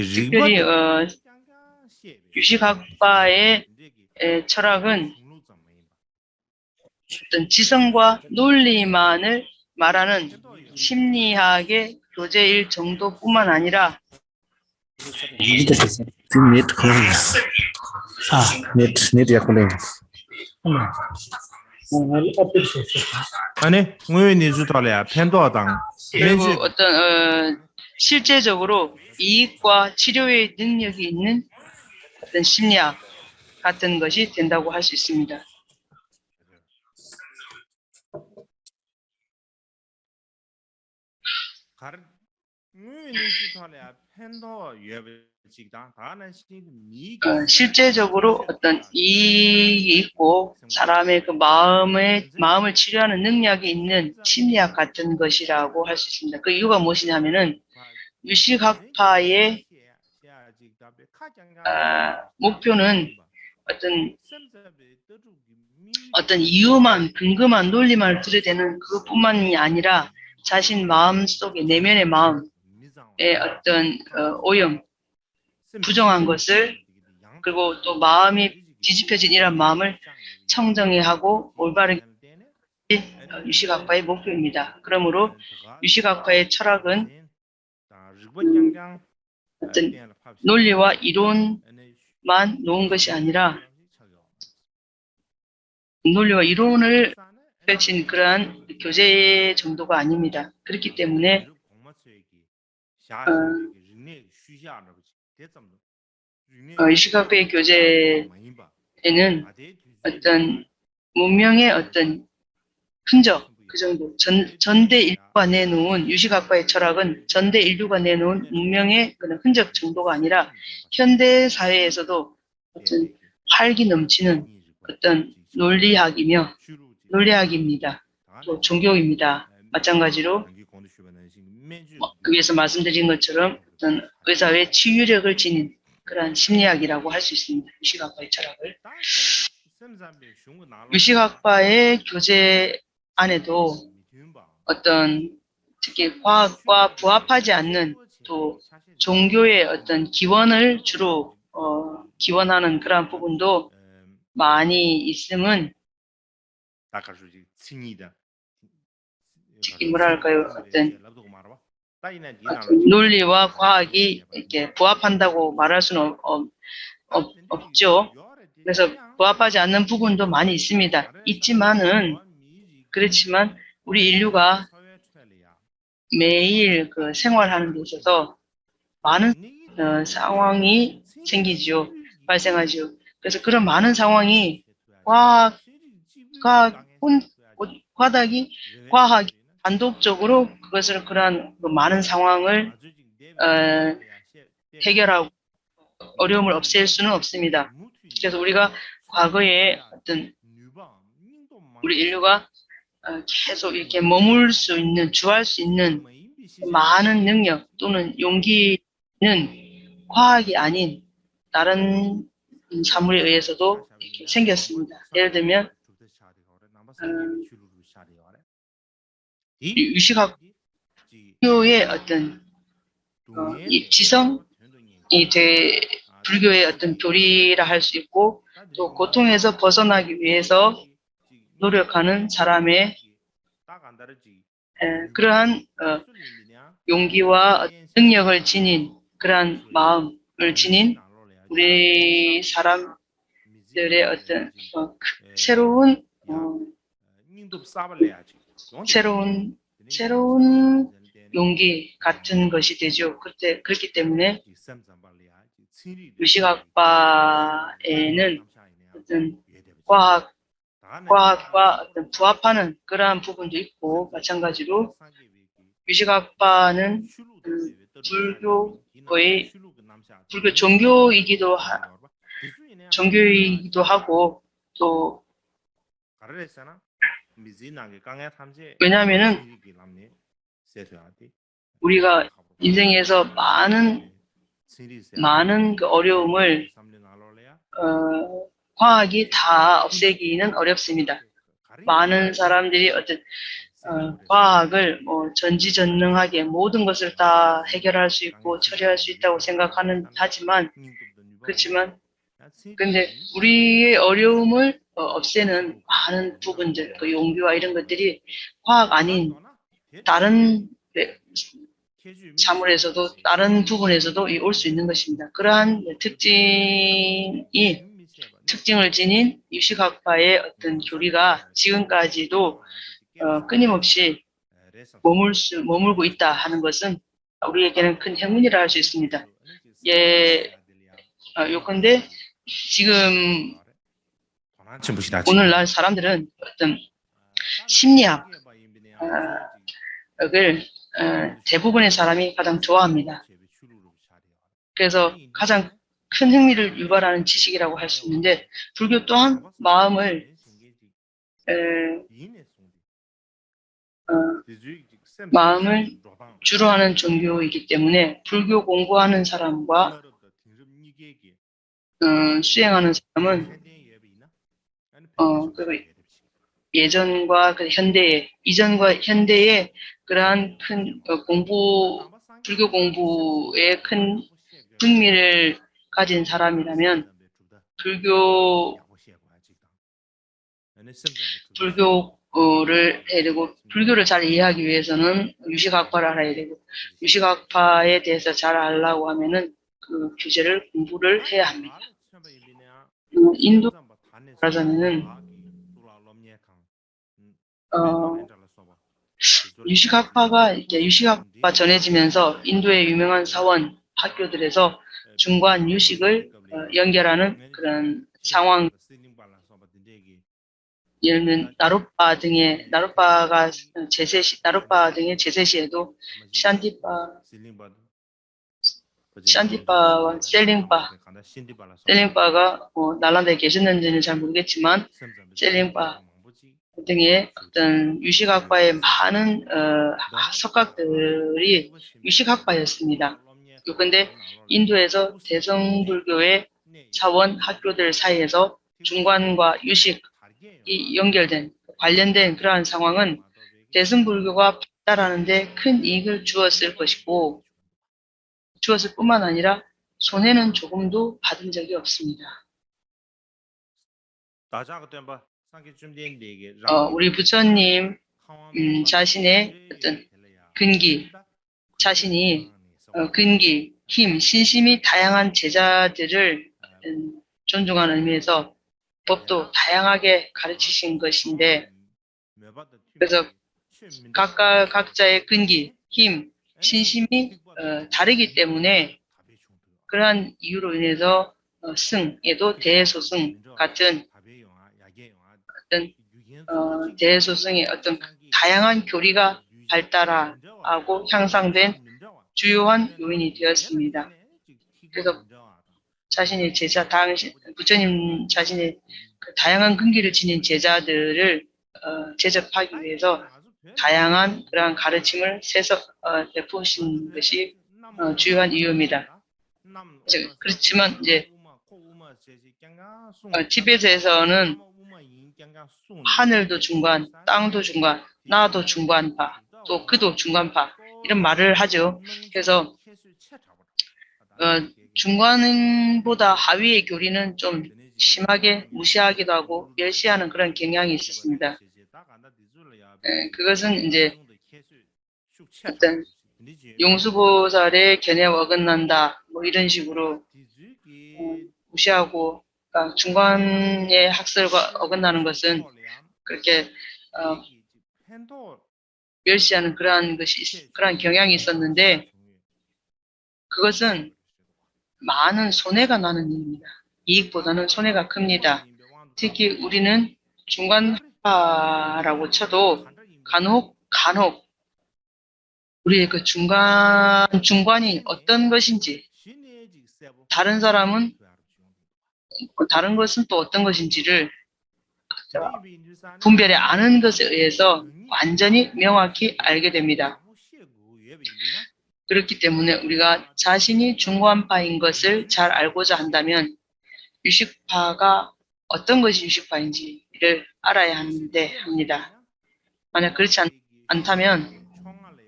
특별히 유식학파의 철학은 어떤 지성과 논리만을 말하는 심리학의 교재일 정도뿐만 아니라 그리고 어떤 실제적으로 이익과 치료의 능력이 있는 어떤 심리학 같은 것이 된다고 할 수 있습니다. 실제적으로 어떤 이익이 있고 사람의 그 마음을 치료하는 능력이 있는 심리학 같은 것이라고 할 수 있습니다. 그 이유가 무엇이냐면은 유식학파의 목표는 어떤 이유만, 근거만, 논리만 들여대는 그것뿐만이 아니라 자신 마음 속에, 내면의 마음의 어떤 오염, 부정한 것을, 그리고 또 마음이 뒤집혀진 이런 마음을 청정해하고 올바르게 유식학파의 목표입니다. 그러므로 유식학파의 철학은 어떤 논리와 이론만 놓은 것이 아니라 논리와 이론을 펼친 그러한 교재 정도가 아닙니다. 그렇기 때문에 유식학파의 교재에는 어떤 문명의 어떤 흔적, 그 정도, 전대 인류가 내놓은, 유식학파의 철학은 전대 인류가 내놓은 문명의 그런 흔적 정도가 아니라 현대 사회에서도 어떤 활기 넘치는 어떤 논리학입니다. 또 종교입니다. 마찬가지로 위에서 말씀드린 것처럼 어떤 의사의 치유력을 지닌 그러한 심리학이라고 할 수 있습니다. 유식학파의 철학을. 유식학파의 교재 안에도 어떤 특히 과학과 부합하지 않는 또 종교의 어떤 기원을 주로 기원하는 그러한 부분도 많이 있음은 특히 뭐랄까요, 어떤 논리와 과학이 이렇게 부합한다고 말할 수는 없죠. 그래서 부합하지 않는 부분도 많이 있습니다. 그렇지만 우리 인류가 매일 그 생활하는 데 있어서 많은 상황이 생기죠. 발생하죠. 그래서 그런 많은 상황이 과학, 과학, 과학이 단독적으로 그러한 그 많은 상황을 해결하고 어려움을 없앨 수는 없습니다. 그래서 우리가 과거에 어떤 우리 인류가 계속 이렇게 머물 수 있는, 주할 수 있는 많은 능력 또는 용기는 과학이 아닌 다른 사물에 의해서도 이렇게 생겼습니다. 예를 들면 유식학교의 어떤 이 지성이 불교의 어떤 교리라 할 수 있고 또 고통에서 벗어나기 위해서 노력하는 사람의 그러한 용기와 능력을 지닌 그러한 마음을 지닌 우리 사람들의 어떤 새로운 용기 같은 것이 되죠. 그렇기 때문에 유식학파에는 어떤 과학과 어떤 부합하는 그러한 부분도 있고 마찬가지로 유식학파는 불교 종교이기도 하고 또 왜냐하면은 우리가 인생에서 많은 그 어려움을 과학이 다 없애기는 어렵습니다. 많은 사람들이 어떤 과학을 전지전능하게 모든 것을 다 해결할 수 있고 처리할 수 있다고 하지만 근데 우리의 어려움을 없애는 많은 부분들, 그 용기와 이런 것들이 과학 아닌 다른 사물에서도 다른 부분에서도 올 수 있는 것입니다. 그러한 특징을 지닌 유식학파의 어떤 교리가 지금까지도 끊임없이 머물고 있다 하는 것은 우리에게는 큰 행운이라 할 수 있습니다. 요컨대 지금 오늘날 사람들은 어떤 심리학을 대부분의 사람이 가장 좋아합니다. 그래서 가장 큰 흥미를 유발하는 지식이라고 할 수 있는데 불교 또한 마음을 주로 하는 종교이기 때문에 불교 공부하는 사람과 수행하는 사람은 이전과 현대의 그러한 큰 불교 공부에 큰 흥미를 가진 사람이라면 불교를 해야 되고 불교를 잘 이해하기 위해서는 유식학파를 알아야 되고 유식학파에 대해서 잘 알려고 하면은 그 교재를 공부를 해야 합니다. 인도 말하자면은 유식학파 전해지면서 인도의 유명한 사원 학교들에서 중관 유식을 연결하는 그런 상황, 예를 들면 나룻바 등의 제세시에도 샨디바와 셀링바가 나라에 계셨는지는 잘 모르겠지만 셀링바 등의 어떤 유식학파의 많은 석학들이 유식학파였습니다. 그런데 인도에서 대성불교의 사원 학교들 사이에서 중관과 유식이 관련된 그러한 상황은 대승불교가 발달하는데 큰 이익을 주었을 것이고 주었을 뿐만 아니라 손해는 조금도 받은 적이 없습니다. 우리 부처님 자신의 어떤 근기, 자신이 근기, 힘, 신심이 다양한 제자들을 존중하는 의미에서 법도 다양하게 가르치신 것인데, 그래서 각자의 근기, 힘, 신심이 다르기 때문에 그러한 이유로 인해서 승에도 대소승 같은 어떤 대소승의 어떤 다양한 교리가 발달하고 향상된 주요한 요인이 되었습니다. 그래서 자신의 제자, 부처님 자신의 그 다양한 근기를 지닌 제자들을 제접하기 위해서 다양한 그러한 가르침을 베푸신 것이 주요한 이유입니다. 그렇지만 이제 티베트에서는 하늘도 중간, 땅도 중간, 나도 중간파, 또 그도 중간파 이런 말을 하죠. 그래서 중간보다 하위의 교리는 좀 심하게 무시하기도 하고 멸시하는 그런 경향이 있었습니다. 그것은 이제 어떤 용수보살의 견해에 어긋난다, 뭐 이런 식으로 무시하고, 그러니까 중간의 학설과 어긋나는 것은 그렇게 멸시하는 그러한 경향이 있었는데, 그것은 많은 손해가 나는 일입니다. 이익보다는 손해가 큽니다. 특히 우리는 중간파라고 쳐도 간혹 우리의 그 중간이 어떤 것인지, 다른 사람은 다른 것은 또 어떤 것인지를 분별해 아는 것에 의해서 완전히 명확히 알게 됩니다. 그렇기 때문에 우리가 자신이 중간파인 것을 잘 알고자 한다면 유식파가 어떤 것이 유식파인지를 알아야 합니다. 만약 그렇지 않다면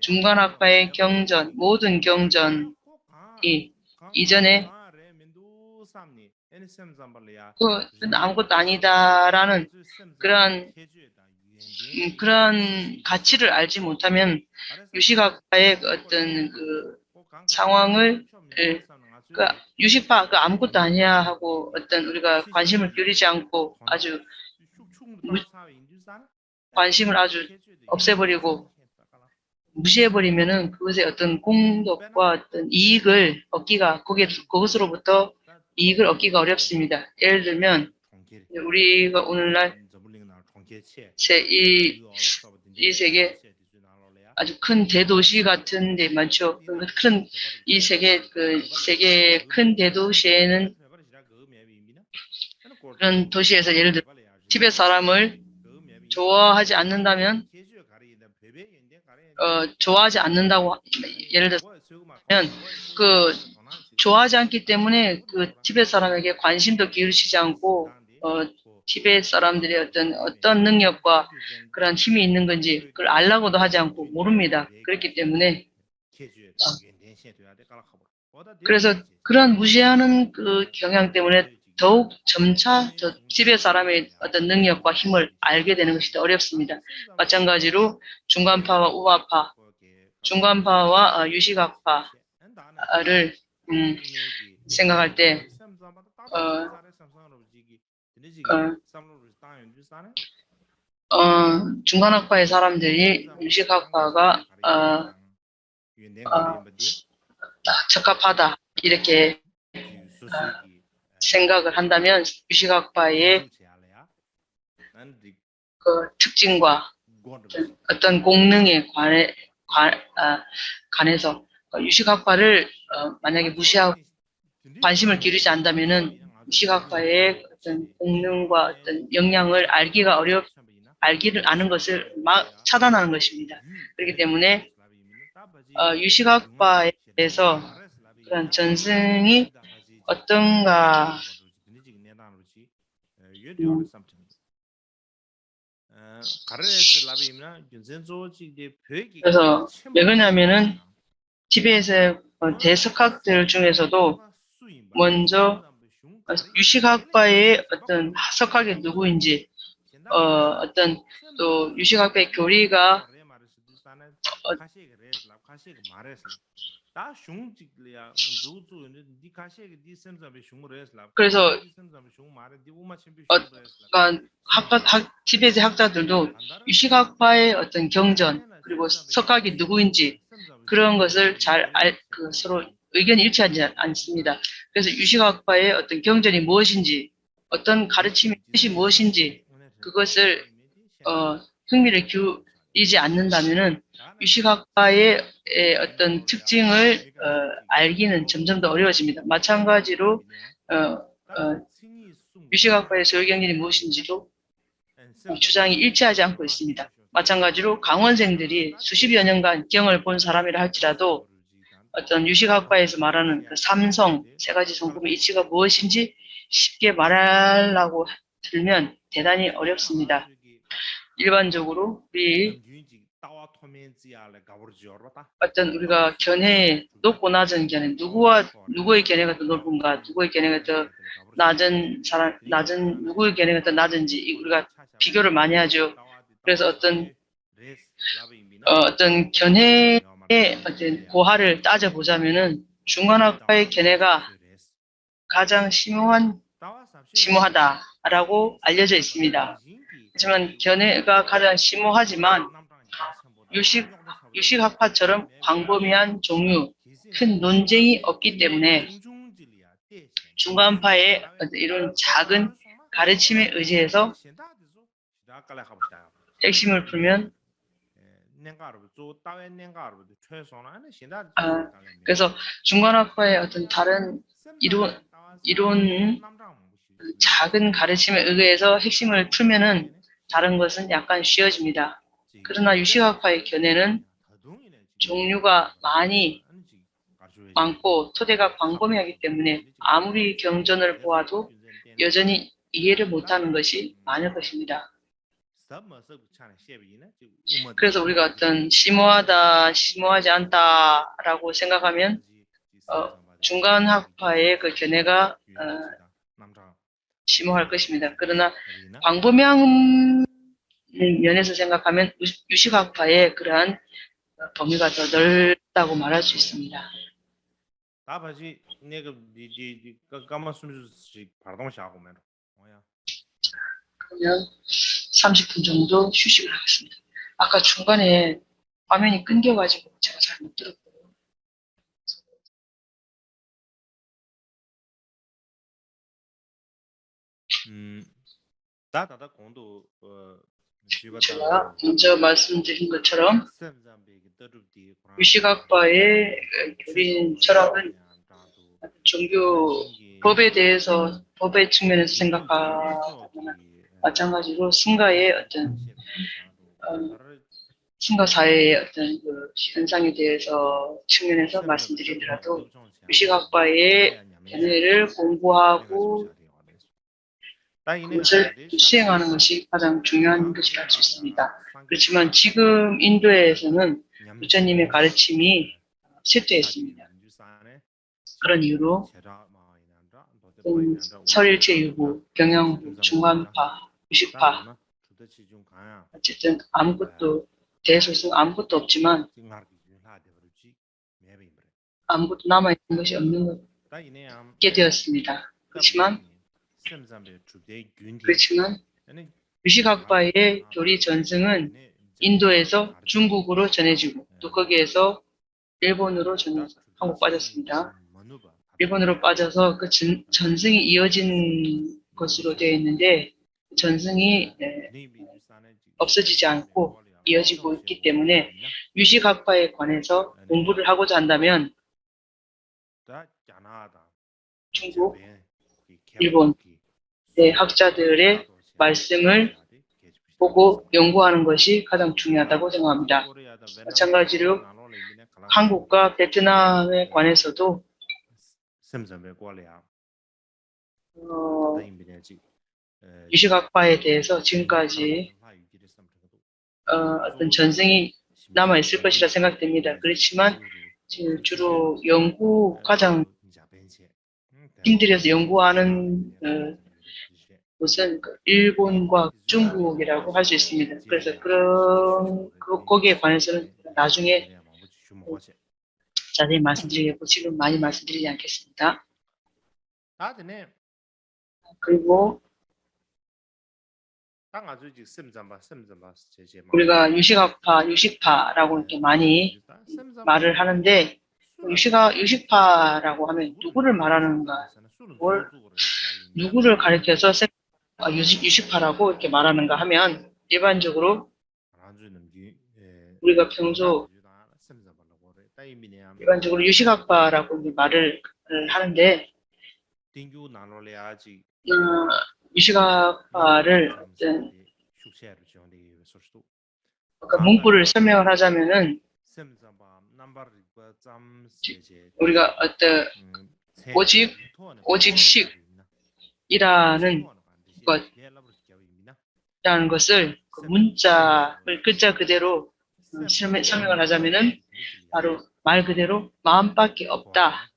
중간학파의 경전, 모든 경전이 이전에 그건 아무것도 아니다라는 그런 가치를 알지 못하면 유식학파의 어떤 그 상황을 유식파 아무것도 아니야 하고 어떤 우리가 관심을 기울이지 않고 관심을 아주 없애버리고 무시해버리면은 그것의 어떤 공덕과 어떤 이익을 얻기가 그것으로부터 이익을 얻기가 어렵습니다. 예를 들면 우리가 오늘날 이 세계 아주 큰 대도시 같은 데 많죠. 이 세계 큰 대도시에는 그런 도시에서 예를 들어 티베트 사람을 좋아하지 않는다면 좋아하지 않는다고 예를 들면 좋아하지 않기 때문에 그 티베트 사람에게 관심도 기울이지 않고 티베트 사람들의 어떤 능력과 그런 힘이 있는 건지 그걸 알라고도 하지 않고 모릅니다. 그렇기 때문에 그래서 그런 무시하는 그 경향 때문에 더욱 점차 티베트 사람의 어떤 능력과 힘을 알게 되는 것이 더 어렵습니다. 마찬가지로 중간파와 우파파, 중간파와 유식학파를 생각할 때 중간학파의 사람들이 유식학파가 적합하다 이렇게 생각을 한다면 유식학파의 그 특징과 어떤 공능에 관해서 유식학파를 만약에 무시하고 관심을 기울이지 않는다면은 유식학파의 어떤 공능과 어떤 역량을 알기를 아는 것을 막 차단하는 것입니다. 그렇기 때문에 유식학파에서 그런 전승이 어떤가 그래서 왜 그러냐면은 티베트의 대석학들 중에서도 먼저 유식학파의 어떤 석학이 누구인지 어떤 또 유식학파의 교리가 그래서 티베트 학자들도 유식학파의 어떤 경전 그리고 석학이 누구인지 그런 것을 서로 의견이 일치하지 않습니다. 그래서 유식학파의 어떤 경전이 무엇인지 어떤 가르침의 뜻이 무엇인지 그것을 흥미를 기울이지 않는다면은 유식학파의 어떤 특징을 알기는 점점 더 어려워집니다. 마찬가지로 유식학파의 소유경전이 무엇인지도 주장이 일치하지 않고 있습니다. 마찬가지로 강원생들이 수십여 년간 경을 본 사람이라 할지라도 어떤 유식학파에서 말하는 그 삼성, 세 가지 성품의 이치가 무엇인지 쉽게 말하려고 들면 대단히 어렵습니다. 일반적으로 우리가 견해, 높고 낮은 견해, 누구의 견해가 더 높은가, 누구의 견해가 더 누구의 견해가 더 낮은지 우리가 비교를 많이 하죠. 그래서 어떤 견해의 어떤 고하를 따져보자면은 중간학파의 견해가 가장 심오하다라고 알려져 있습니다. 하지만 견해가 가장 심오하지만 유식학파처럼 광범위한 종류, 큰 논쟁이 없기 때문에 중간파의 이런 작은 가르침에 의지해서 핵심을 풀면 그래서 중간학파의 어떤 다른 이론 작은 가르침에 의해서 핵심을 풀면은 다른 것은 약간 쉬워집니다. 그러나 유식학파의 견해는 종류가 많고 토대가 광범위하기 때문에 아무리 경전을 보아도 여전히 이해를 못하는 것이 많을 것입니다. 그래서 우리가 어떤 심오하다, 심오하지 않다라고 생각하면 중간학파의 그 견해가 심오할 것입니다. 그러나 광범위한 면에서 생각하면 유식학파의 그러한 범위가 더 넓다고 말할 수 있습니다. 그러면 30분 정도 휴식을 하겠습니다. 아까 중간에 화면이 끊겨가지고 제가 잘 못 들었고요. 제가 먼저 말씀드린 것처럼 유식학파의 교리 철학은 종교 법에 대해서 법의 측면에서 생각하면 마찬가지로 승가의 어떤 승가 사회의 어떤 그 현상에 대해서 측면에서 말씀드리더라도 유식학파의 견해를 공부하고 그것을 수행하는 것이 가장 중요한 것이라 할 수 있습니다. 그렇지만 지금 인도에서는 부처님의 가르침이 쇠퇴했습니다. 그런 이유로 설일체 유부, 경영부, 중간파, 유식파 어쨌든 대소승 아무것도 없지만 아무것도 남아있는 것이 없게 되었습니다. 그렇지만 유식학파의 교리 전승은 인도에서 중국으로 전해지고 또 거기에서 일본으로 한국 빠졌습니다. 일본으로 빠져서 그 전승이 이어진 것으로 되어 있는데 전승이 없어지지 않고 이어지고 있기 때문에 유식학파에 관해서 공부를 하고자 한다면 중국, 일본 학자들의 말씀을 보고 연구하는 것이 가장 중요하다고 생각합니다. 마찬가지로 한국과 베트남에 관해서도 유식학파에 대해서 지금까지 어떤 전승이 남아있을 것이라 생각됩니다. 그렇지만 주로 가장 힘들여서 연구하는 곳은 그 일본과 중국이라고 할 수 있습니다. 그래서 거기에 관해서는 나중에 자세히 말씀드리겠고 지금 많이 말씀드리지 않겠습니다. 그리고 우리가 유식파라고 이렇게 많이 말을 하는데 유식파라고 하면 누구를 말하는가, 누구를 가리켜서 유식파라고 이렇게 말하는가 하면 일반적으로 우리가 평소 일반적으로 유식학파라고 말을 하는데 유식학파를 어떤 문구를 설명을 하자면은 우리가 어떤 오직식이라는 것을 그 문자를 글자 그대로 설명을 하자면은 바로 말 그대로 마음밖에 없다,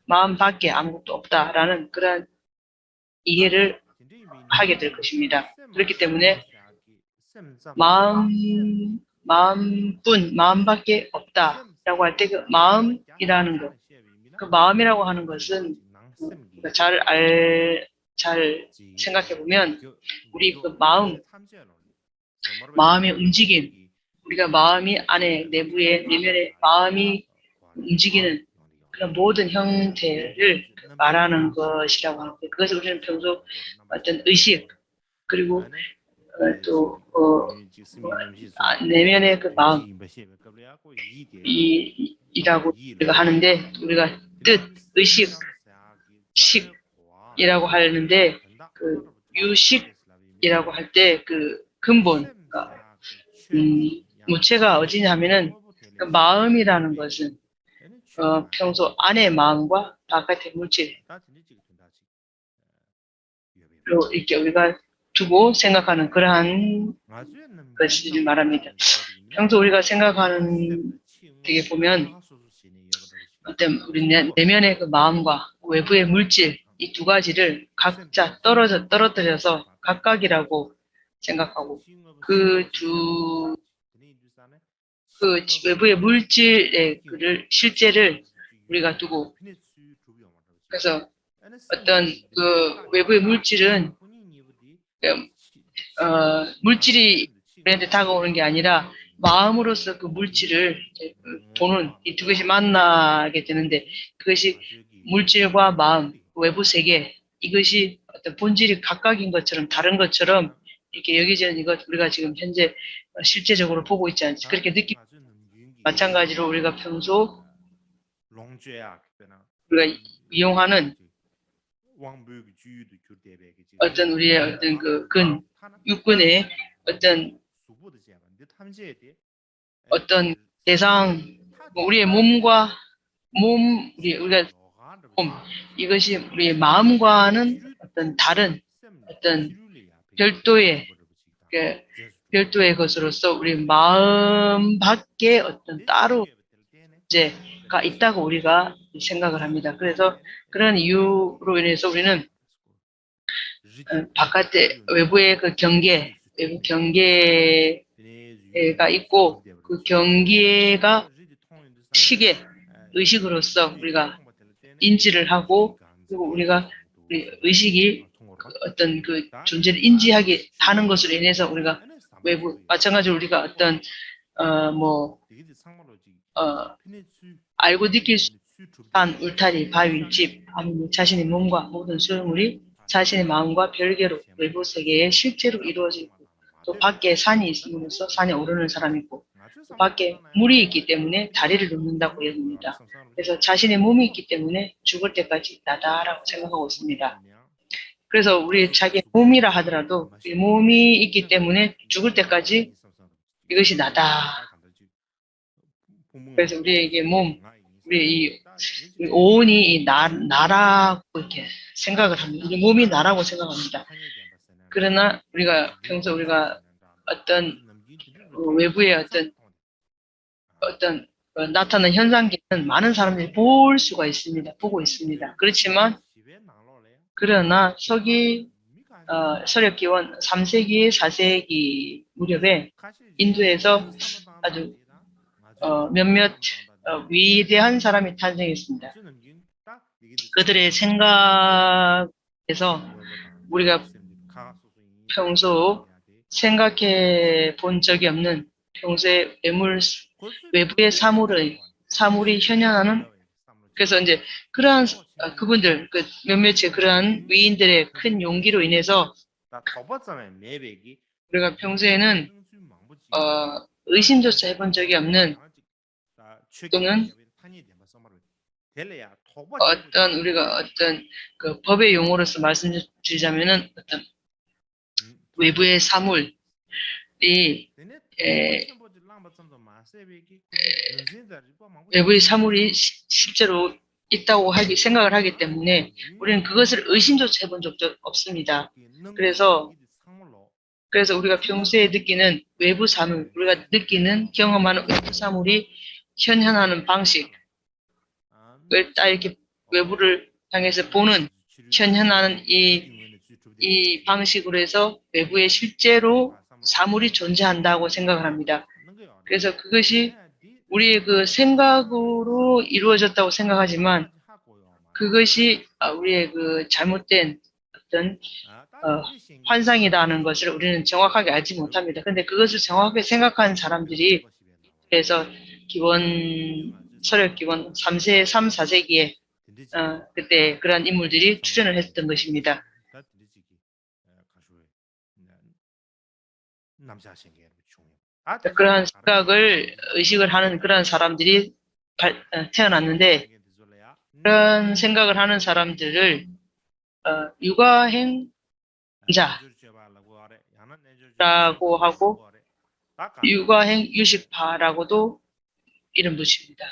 마음밖에 아무것도 없다라는 그런 이해를 하게 될 것입니다. 그렇기 때문에 마음밖에 없다라고 할 때 그 마음이라는 것, 그 마음이라고 하는 것은 잘 생각해 보면 우리 그 마음의 움직임, 우리가 마음이 안에 내면에 마음이 움직이는 그런 모든 형태를 말하는 것이라고 하는데 그것을 우리는 평소 어떤 의식 그리고 내면의 그 마음 이라고 우리가 하는데 우리가 뜻, 의식, 식이라고 하는데 그 유식이라고 할 때 그 근본 무체가 어디냐면은 그 마음이라는 것은 평소 안의 마음과 바깥의 물질로 이렇게 우리가 두고 생각하는 그러한 것을 말합니다. 평소 우리가 생각하는 되게 보면 어떤 우리 내면의 그 마음과 외부의 물질 이 두 가지를 각자 떨어뜨려서 각각이라고 생각하고 그 외부의 물질의 실제를 우리가 두고 그래서 어떤 그 외부의 물질은 물질이 우리한테 다가오는 게 아니라 마음으로서 그 물질을 보는 이 두 것이 만나게 되는데 그것이 물질과 마음, 외부 세계 이것이 어떤 본질이 각각인 것처럼 다른 것처럼 이렇게 여겨지는 이것 우리가 지금 현재 실제적으로 보고 있지 않지 그렇게 마찬가지로 우리가 평소 우리가 이용하는 어떤 우리의 어떤 그 육근의 어떤 대상 우리의 우리가 몸 이것이 우리의 마음과는 어떤 다른 어떤 별도의 것으로서 우리 마음밖에 어떤 따로 가 있다고 우리가 생각을 합니다. 그래서 그런 이유로 인해서 우리는 외부의 그 외부 경계가 있고 그 경계가 의식으로서 우리가 인지를 하고 그리고 우리가 의식이 어떤 그 존재를 인지하게 하는 것으로 인해서 우리가 외부 마찬가지로 우리가 어떤 알고 느낄 수 있는 울타리, 바위, 집, 아니면 자신의 몸과 모든 소유물이 자신의 마음과 별개로 외부 세계에 실제로 이루어지고 또 밖에 산이 있음으로써 산에 오르는 사람이 있고 또 밖에 물이 있기 때문에 다리를 놓는다고 여깁니다. 그래서 자신의 몸이 있기 때문에 죽을 때까지 나다라고 생각하고 있습니다. 그래서 우리 자기 몸이라 하더라도 이 몸이 있기 때문에 죽을 때까지 이것이 나다. 그래서 우리에게 우리 오온이 나라고 이렇게 생각을 합니다. 우리 몸이 나라고 생각합니다. 그러나 평소 우리가 어떤 외부의 어떤 나타나는 현상기는 많은 사람들이 보고 있습니다. 그렇지만 그러나 서력기원 3세기, 4세기 무렵에 인도에서 아주 몇몇 위대한 사람이 탄생했습니다. 그들의 생각에서 우리가 평소 생각해 본 적이 없는 평소에 외부의 사물이 현현하는 그래서 이제 그러한 그분들 몇몇의 그러한 위인들의 큰 용기로 인해서 우리가 평소에는 의심조차 해본 적이 없는 또는 우리가 어떤 그 법의 용어로서 말씀드리자면은 어떤 외부의 사물이 외부의 사물이 실제로 있다고 생각을 하기 때문에 우리는 그것을 의심조차 해본 적도 없습니다. 그래서 우리가 평소에 느끼는 외부 사물, 우리가 느끼는 경험하는 외부 사물이 현현하는 방식을 딱 이렇게 외부를 향해서 보는 현현하는 이 방식으로 해서 외부에 실제로 사물이 존재한다고 생각을 합니다. 그래서 그것이 우리의 그 생각으로 이루어졌다고 생각하지만 그것이 우리의 그 잘못된 어떤 환상이라는 것을 우리는 정확하게 알지 못합니다. 근데 그것을 정확하게 생각한 사람들이 그래서 서력 기원 3세, 3, 4세기에 그때 그러한 인물들이 출연을 했던 것입니다. 그러한 생각을 의식을 하는 그러한 사람들이 태어났는데 그런 생각을 하는 사람들을 육아행자라고 하고 육아행 유식파라고도 이름 붙입니다.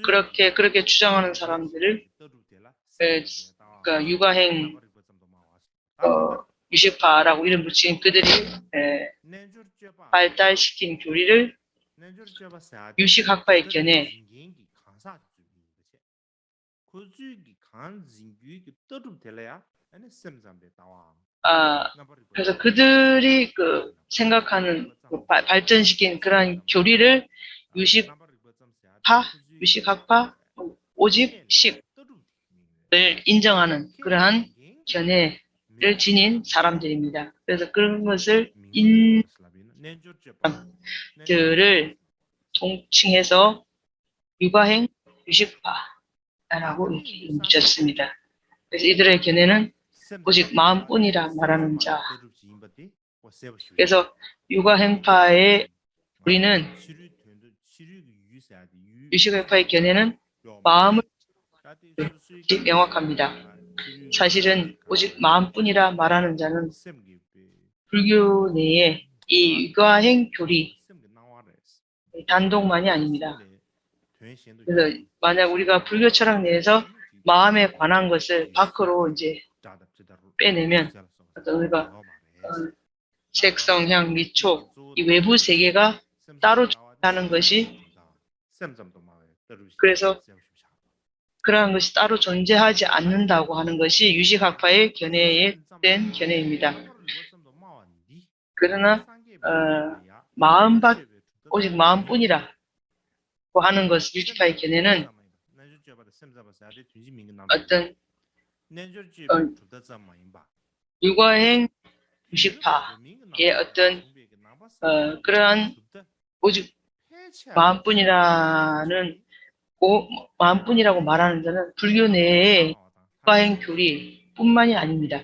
그렇게 주장하는 사람들을 그러니까 육아행 유식파라고 이름 붙인 그들이 발달시킨 교리를 유식학파의 견해 그래서 그들이 그 생각하는 발전시킨 그런 교리를 유식학파, 오집식을 인정하는 그러한 견해를 지닌 사람들입니다. 그래서 그런 것을 사람들을 통칭해서 육아행 유식파라고 이렇게 이름 붙였습니다. 그래서 이들의 견해는 오직 마음뿐이라 말하는 자. 그래서 육아행파의 우리는 유식행파의 견해는 마음을 명확합니다. 사실은 오직 마음뿐이라 말하는 자는 불교 내에 이 육아행 교리 단독만이 아닙니다. 그래서 만약 우리가 불교 철학 내에서 마음에 관한 것을 밖으로 이제 빼내면 우리가 색성, 향, 미촉 이 외부 세계가 따로 존재하는 것이 그래서 그러한 것이 따로 존재하지 않는다고 하는 것이 유식학파의 견해에 된 견해입니다. 그러나 오직 마음뿐이라고 하는 것 유식파의 견해는 어떤 육아행 유식파의 어떤 그러한 오직 마음뿐이라고 말하는 자는 불교 내의 육아행 교리뿐만이 아닙니다.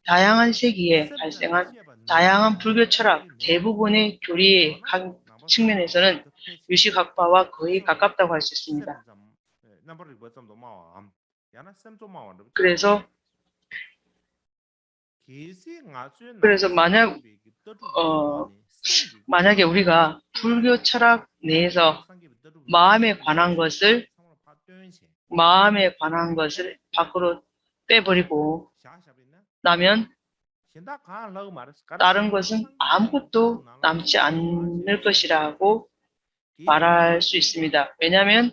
다양한 세기에 발생한 다양한 불교 철학 대부분의 교리의 측면에서는 유식학파와 거의 가깝다고 할 수 있습니다. 그래서 만약에 우리가 불교 철학 내에서 마음에 관한 것을 밖으로 빼버리고 나면 다른 것은 아무것도 남지 않을 것이라고 말할 수 있습니다. 왜냐하면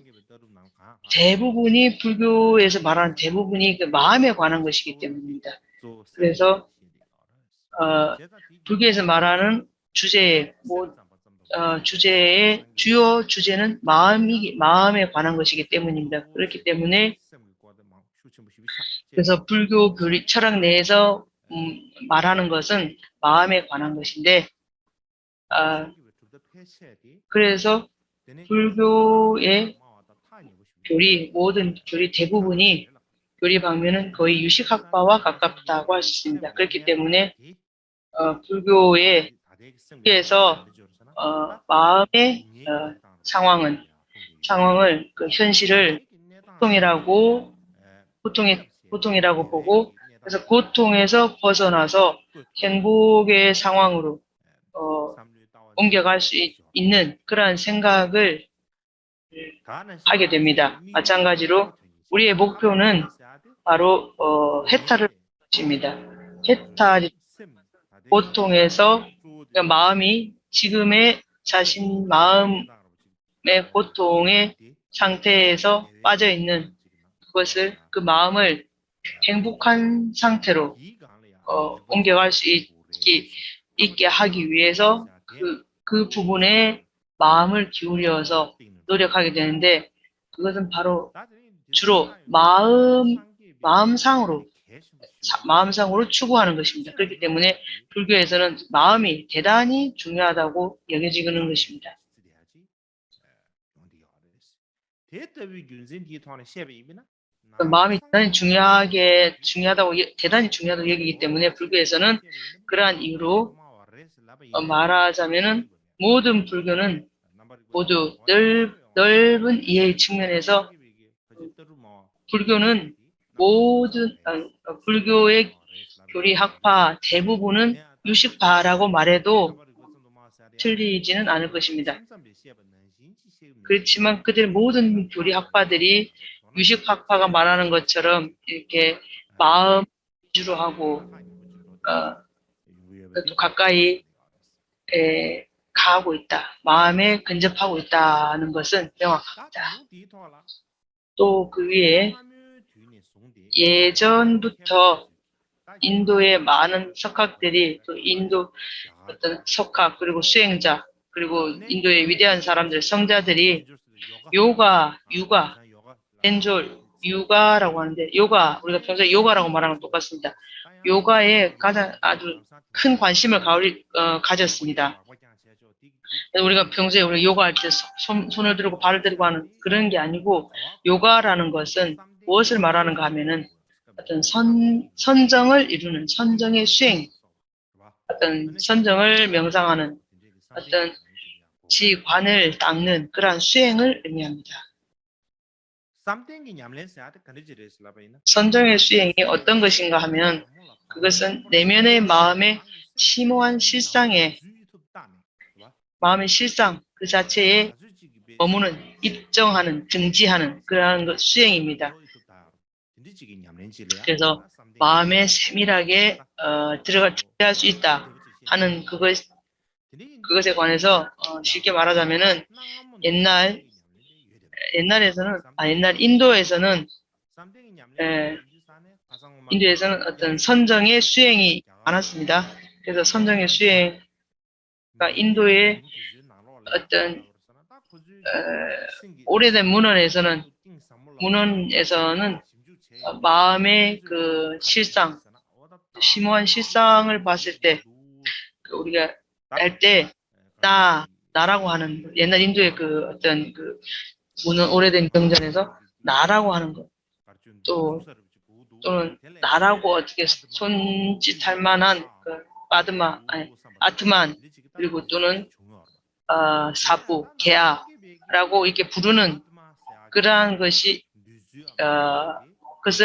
대부분이 불교에서 말하는 대부분이 그 마음에 관한 것이기 때문입니다. 그래서 불교에서 말하는 주제의 주요 주제는 마음에 관한 것이기 때문입니다. 그렇기 때문에 그래서 불교 철학 내에서 말하는 것은 마음에 관한 것인데 그래서 불교의 모든 교리 대부분이 교리 방면은 거의 유식학파와 가깝다고 할 수 있습니다. 그렇기 때문에 불교에서 마음의 상황을 그 현실을 고통이라고 보고 그래서 고통에서 벗어나서 행복의 상황으로 옮겨갈 수 있는 그러한 생각을 하게 됩니다. 마찬가지로 우리의 목표는 바로 해탈을 것입니다. 해탈이 고통에서 그러니까 마음이 지금의 자신 마음의 고통의 상태에서 빠져 있는 그 마음을 행복한 상태로 옮겨갈 수 있게 하기 위해서 그 부분에 마음을 기울여서 노력하게 되는데 그것은 바로 주로 마음상으로 추구하는 것입니다. 그렇기 때문에 불교에서는 마음이 대단히 중요하다고 여겨지는 것입니다. 마음이 대단히 중요하다고 여기기 때문에 불교에서는 그러한 이유로 말하자면은 모든 불교는 모두 넓은 이해의 측면에서 불교의 교리 학파 대부분은 유식파라고 말해도 틀리지는 않을 것입니다. 그렇지만 그들 모든 교리 학파들이 유식학파가 말하는 것처럼 이렇게 마음 위주로 하고 또 가까이 가고 있다. 마음에 근접하고 있다는 것은 명확합니다. 또 그 위에 예전부터 인도의 많은 석학들이 또 인도 어떤 석학 그리고 수행자 그리고 인도의 위대한 사람들 성자들이 요가, 유가, 엔졸, 유가라고 하는데 요가 우리가 평소에 요가라고 말하는 건 똑같습니다. 요가에 아주 큰 관심을 가졌습니다. 우리가 평소에 요가할 때 손을 들고 발을 들고 하는 그런 게 아니고 요가라는 것은 무엇을 말하는가 하면은 어떤 선정을 이루는 선정의 수행, 어떤 선정을 명상하는 어떤 지관을 닦는 그러한 수행을 의미합니다. 선정의 수행이 어떤 것인가 하면 그것은 내면의 마음의 심오한 마음의 실상 그 자체에 머무는 입정하는 등지하는 그러한 수행입니다. 그래서 마음에 세밀하게 들어갈 수 있다 하는 그것에 관해서 쉽게 말하자면은 옛날 인도에서는 어떤 선정의 수행이 많았습니다. 그래서 선정의 수행가 인도의 어떤 오래된 문헌에서는 마음의 그 실상, 심오한 실상을 봤을 때 우리가 할 때 나라고 하는 옛날 인도의 그 어떤 그 문헌 오래된 경전에서 나라고 하는 것 또는 나라고 어떻게 손짓할 만한 그 아트만 그리고 또는 사부, 개아라고 이렇게 부르는 그러한 것을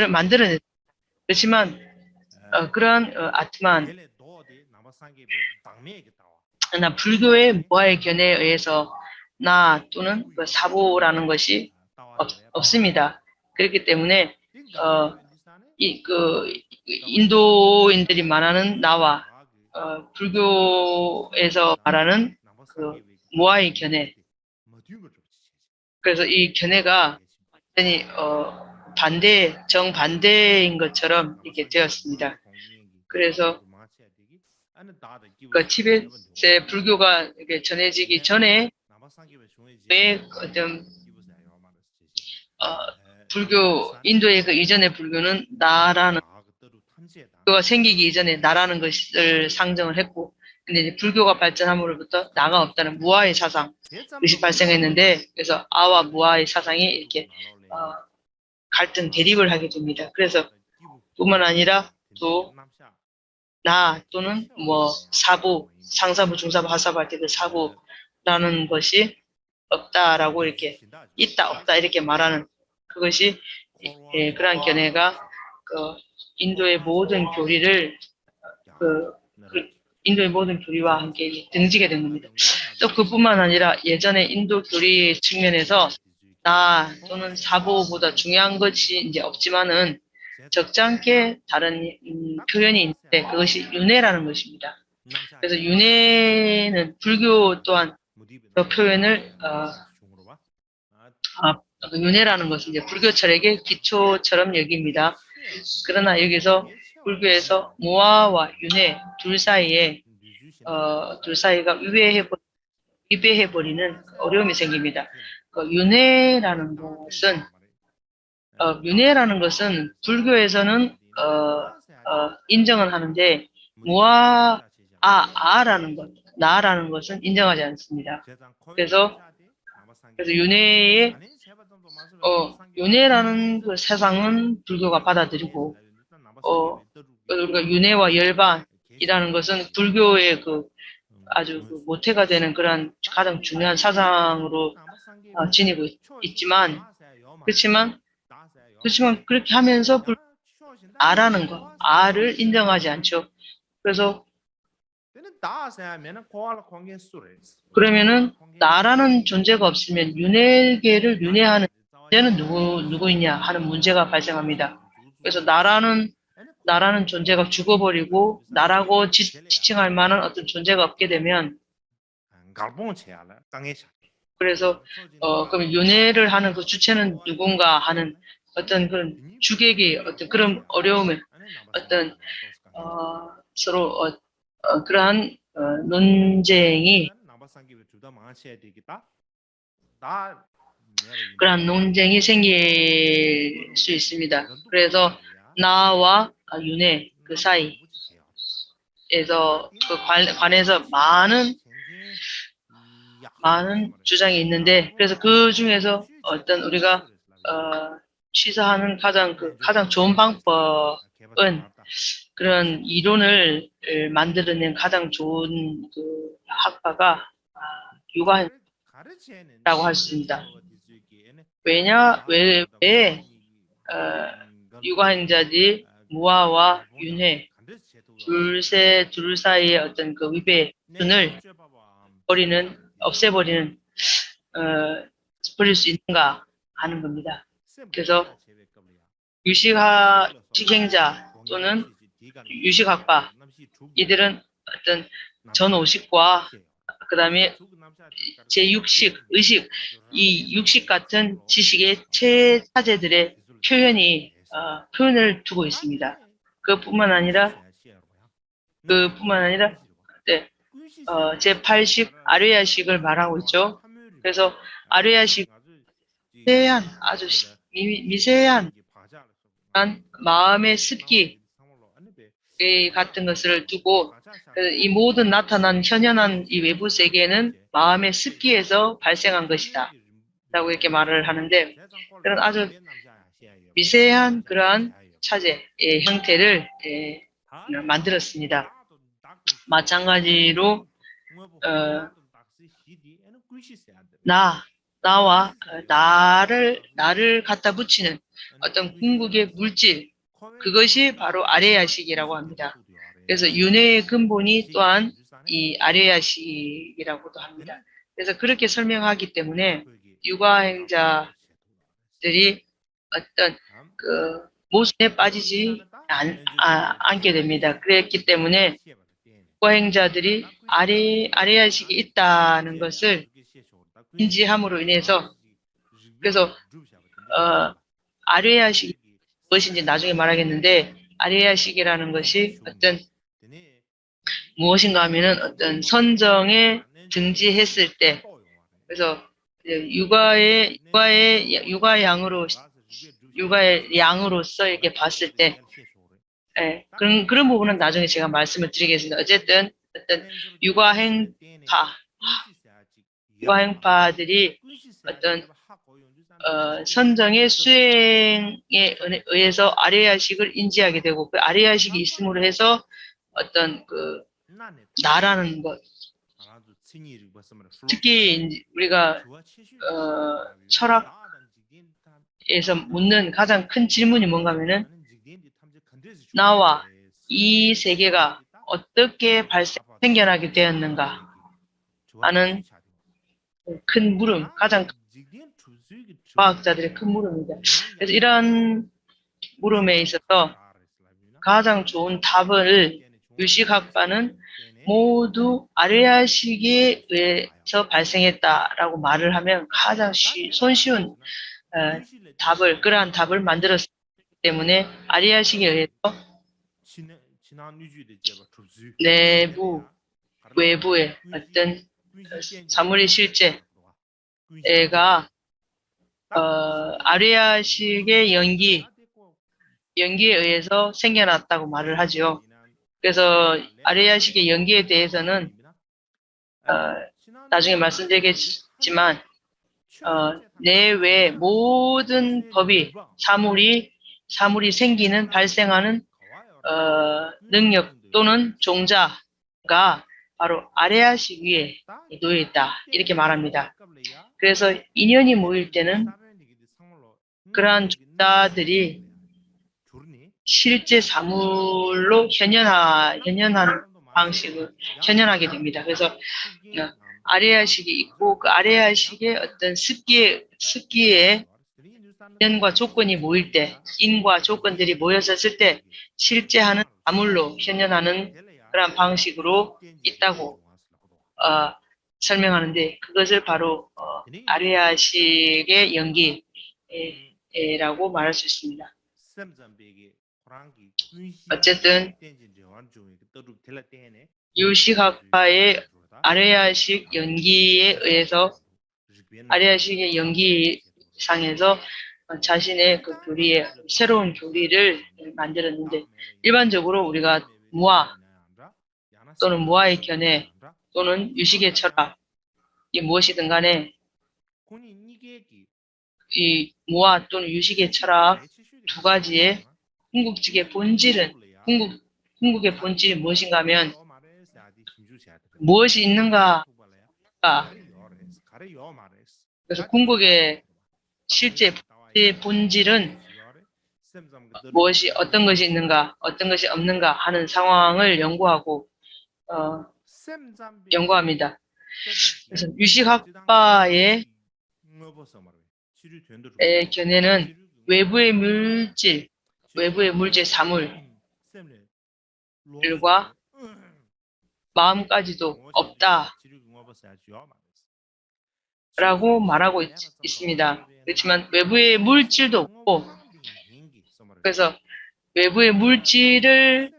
만들어냈. 그렇지만 그러한 아트만 불교의 무아의 견해에 의해서 나 또는 그 사부라는 것이 없습니다. 그렇기 때문에 인도인들이 말하는 나와 불교에서 말하는 그 무아의 견해. 그래서 이 견해가 완전히 정반대인 것처럼 이렇게 되었습니다. 그래서 그 티베트의 불교가 이렇게 전해지기 전에 왜 어떤 어, 인도의 그 이전의 불교는 불교가 생기기 이전에 나라는 것을 상정을 했고, 근데 이제 불교가 발전함으로부터 나가 없다는 무아의 사상, 그것이 발생했는데, 그래서 아와 무아의 사상이 이렇게, 갈등, 대립을 하게 됩니다. 그래서 뿐만 아니라 또, 나 또는 뭐, 사부, 상사부, 중사부, 하사부 할 때 그 사부라는 것이 없다라고 이렇게, 있다, 없다 이렇게 말하는 그것이, 그러한 견해가, 그, 인도의 모든 교리를 그, 인도의 모든 교리와 함께 등지게 된 겁니다. 또 그뿐만 아니라 예전에 인도 교리 측면에서 나 또는 사보보다 중요한 것이 이제 없지만은 적잖게 다른 표현이 있는데 그것이 윤회라는 것입니다. 그래서 윤회는 불교 또한 그 표현을 윤회라는 것은 이제 불교 철학의 기초처럼 여깁니다. 그러나 여기서 불교에서 무아와 윤회 둘 사이가 위배해버리는 어려움이 생깁니다. 윤회라는 것은 불교에서는 인정은 하는데 아라는 것, 나라는 것은 인정하지 않습니다. 그래서 윤회라는 그 세상은 불교가 받아들이고, 우리가 윤회와 열반이라는 것은 불교의 아주 모태가 되는 그런 가장 중요한 사상으로 지니고 있지만, 그렇지만 그렇게 하면서 아를 인정하지 않죠. 그래서 그러면은 나라는 존재가 없으면 윤회계를 윤회하는 존재는 누구이냐 하는 문제가 발생합니다. 그래서 나라는 존재가 죽어버리고 나라고 지칭할 만한 어떤 존재가 없게 되면 그래서 그럼 윤회를 하는 그 주체는 누군가 하는 어떤 그런 주객의 어떤 그런 어려움을 어떤 서로 그러한 논쟁이 생길 수 있습니다. 그래서 나와 윤회 그 사이에서 그 관해서 많은 주장이 있는데 그래서 그 중에서 어떤 우리가 취사하는 가장 좋은 방법은 그런 이론을 만들어낸 가장 좋은 그 학파가 유가라고 할 수 있습니다. 왜 유가행자들이 무아와 윤회 둘 사이의 어떤 그 위배순을 없애버리는 버릴 수 있는가 하는 겁니다. 그래서 유식행자 또는 유식학파 이들은 어떤 전오식과 그 다음에 제6식, 의식, 이 육식 같은 지식의 체차제들의 표현을 두고 있습니다. 그뿐만 아니라 네, 제8식 아뢰야식을 말하고 있죠. 그래서 아뢰야식 아주 미세한 마음의 습기 같은 것을 두고 이 모든 현현한 이 외부 세계는 마음의 습기에서 발생한 것이다 라고 이렇게 말을 하는데 그런 아주 미세한 그러한 차제의 형태를 만들었습니다. 마찬가지로 나와 나를 갖다 붙이는 어떤 궁극의 물질 그것이 바로 아레야식이라고 합니다. 그래서 윤회의 근본이 또한 이 아레야식이라고도 합니다. 그래서 그렇게 설명하기 때문에 유가행자들이 어떤 그 모순에 빠지지 않게 됩니다. 그랬기 때문에 유가행자들이 아레야식이 있다는 것을 인지함으로 인해서 그래서 아레아식 무엇인지 나중에 말하겠는데, 아레아식이라는 것이 어떤 무엇인가 하면은 어떤 선정에 등지했을 때, 그래서 육아의 양으로서 이렇게 봤을 때, 예, 그런 부분은 나중에 제가 말씀을 드리겠습니다. 어쨌든 어떤 육아행파, 육아행파들이 어떤 선정의 수행에 의해서 아레아식을 인지하게 되고, 그 아레아식이 있음으로 해서 어떤 그 나라는 것, 특히 우리가 철학에서 묻는 가장 큰 질문이 뭔가 하면은 나와 이 세계가 어떻게 생겨나게 되었는가 하는 큰 물음, 가장 과학자들의 큰 물음입니다. 그래서 이런 물음에 있어서 가장 좋은 답을 유식학파는 모두 아레아식에 의해서 발생했다라고 말을 하면 가장 손쉬운 그러한 답을 만들었기 때문에 아레아식에 의해서 내부, 외부의 어떤 사물의 실제가 아레아식의 연기에 의해서 생겨났다고 말을 하죠. 그래서 아레아식의 연기에 대해서는 나중에 말씀드리겠지만 내외 모든 법이 사물이 생기는 발생하는 능력 또는 종자가 바로 아레아식 위에 놓여 있다 이렇게 말합니다. 그래서 인연이 모일 때는 그러한 종자들이 실제 사물로 현현하는 방식을 현현하게 됩니다. 그래서 아레아식이 있고 그 아레아식의 어떤 습기에 인과 조건이 모일 때, 인과 조건들이 모여졌을 때 실제 하는 사물로 현현하는 그런 방식으로 있다고 설명하는데, 그것을 바로 아레아식의 연기라고 말할 수 있습니다. 어쨌든 유식학파의 아레아식 연기에 의해서 아레아식의 연기상에서 자신의 그 교리에 새로운 교리를 만들었는데, 일반적으로 우리가 무아 또는 무아의 견해 또는 유식의 철학 이 무엇이든 간에 이 무아 또는 유식의 철학 두 가지의 궁극의 본질이 무엇인가 하면 무엇이 있는가. 그래서 궁극의 실제 본질은 어떤 것이 있는가, 어떤 것이 없는가 하는 상황을 연구합니다. 그래서 유식학파의 견해는 외부의 물질 사물과 마음까지도 없다 라고 말하고 있습니다. 그렇지만 외부의 물질도 없고, 그래서 외부의 물질을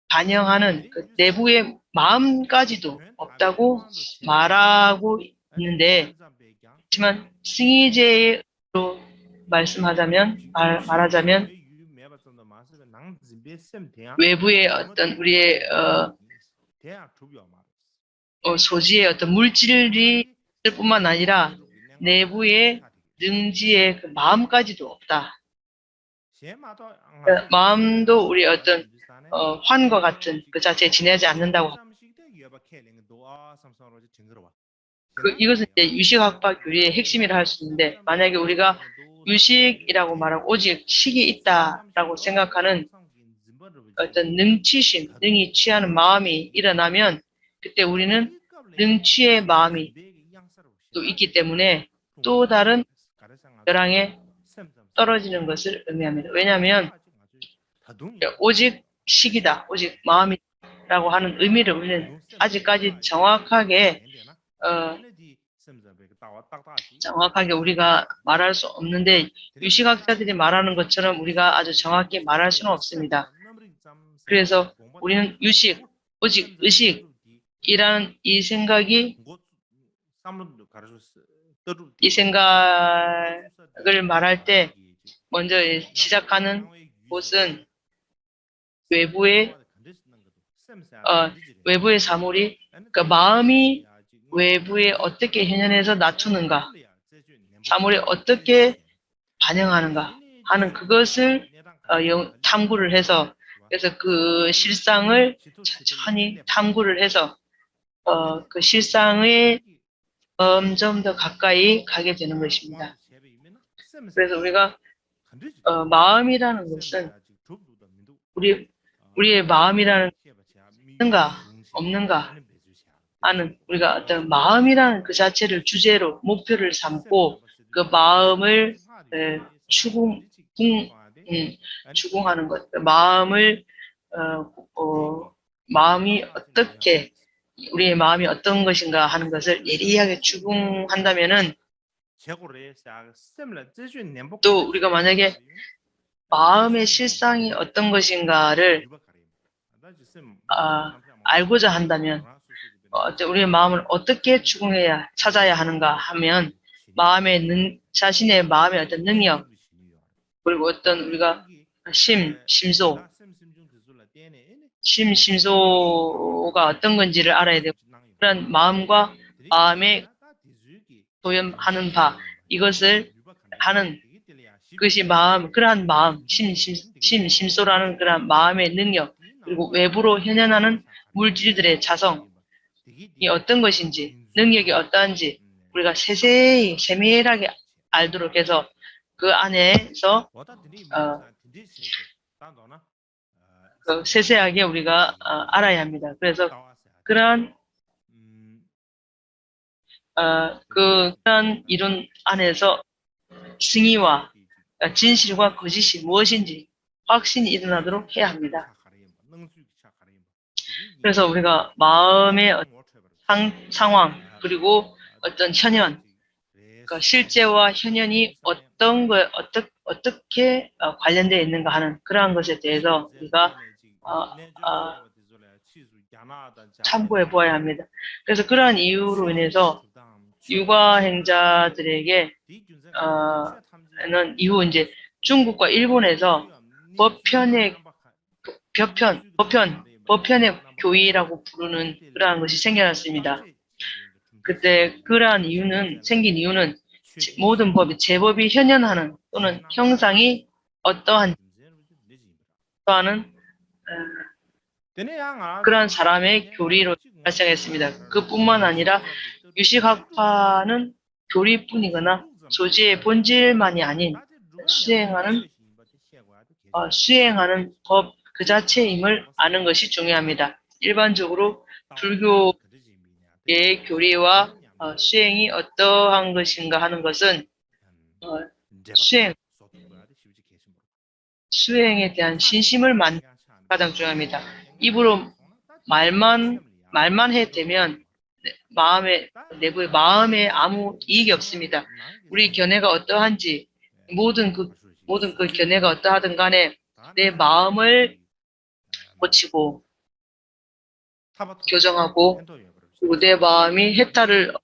반영하는 그 내부의 마음까지도 없다고 말하고 있는데, 그렇지만 승희제로 말하자면 외부의 어떤 우리의 소지의 어떤 물질이 뿐만 아니라 내부의 능지의 그 마음까지도 없다. 마음도 우리 어떤 환과 같은 그 자체에 지내지 않는다고. 이것은 이제 유식학파 교리의 핵심이라 할 수 있는데, 만약에 우리가 유식이라고 말하고 오직 식이 있다라고 생각하는 어떤 능이 취하는 마음이 일어나면, 그때 우리는 능취의 마음이 또 있기 때문에 또 다른 벼랑에 떨어지는 것을 의미합니다. 왜냐하면 오직 식이다, 오직 마음이라고 하는 의미를 우리는 아직까지 정확하게 정확하게 우리가 말할 수 없는데 유식학자들이 말하는 것처럼 우리가 아주 정확히 말할 수는 없습니다. 그래서 우리는 유식, 오직 의식이라는 이 생각을 말할 때 먼저 시작하는 곳은 외부의 사물이 그러니까 마음이 외부에 어떻게 현현해서 낮추는가, 사물이 어떻게 반영하는가 하는 그것을 탐구를 해서 그래서 그 실상을 천천히 탐구를 해서 그 실상에 점점 더 가까이 가게 되는 것입니다. 그래서 우리가 마음이라는 것은 우리의 마음이라는 있는가 없는가 하는 우리가 어떤 마음이라는 그 자체를 주제로 목표를 삼고 그 마음을 추궁하는 것, 그 마음을 마음이 어떻게 우리의 마음이 어떤 것인가 하는 것을 예리하게 추궁한다면은 또 우리가 만약에 마음의 실상이 어떤 것인가를 알고자 한다면 우리의 마음을 어떻게 추궁해야 찾아야 하는가 하면 자신의 마음의 어떤 능력 그리고 어떤 우리가 심소가 어떤 건지를 알아야 되고 그런 마음과 마음에 도염하는 바 이것을 하는 그것이 그러한 마음, 심소라는 그러한 마음의 능력 그리고 외부로 현현하는 물질들의 자성이 어떤 것인지 능력이 어떠한지 우리가 세밀하게 알도록 해서 그 안에서 그 세세하게 우리가 알아야 합니다. 그래서 그러한 그런 이론 안에서 승의와 진실과 거짓이 무엇인지 확신이 일어나도록 해야 합니다. 그래서 우리가 마음의 상황 그리고 어떤 현현, 그러니까 실제와 현현이 어떻게 관련되어 있는가 하는 그러한 것에 대해서 우리가 참고해 보아야 합니다. 그래서 그러한 이유로 인해서 육아행자들에게 이후 이제 중국과 일본에서 법편의 교의라고 부르는 그러한 것이 생겨났습니다. 그때 그러한 생긴 이유는 모든 제법이 현현하는 또는 형상이 어떠한 그러한 사람의 교리로 발생했습니다. 그뿐만 아니라 유식학파는 교리뿐이거나 조지의 본질만이 아닌 수행하는 법 그 자체임을 아는 것이 중요합니다. 일반적으로 불교의 교리와 수행이 어떠한 것인가 하는 것은 수행에 대한 신심을 만드는 가장 중요합니다. 입으로 말만 해대면 내부의 마음에 아무 이익이 없습니다. 우리 견해가 어떠한지 모든 그 견해가 어떠하든 간에 내 마음을 고치고 교정하고 그리고 내 마음이 해탈을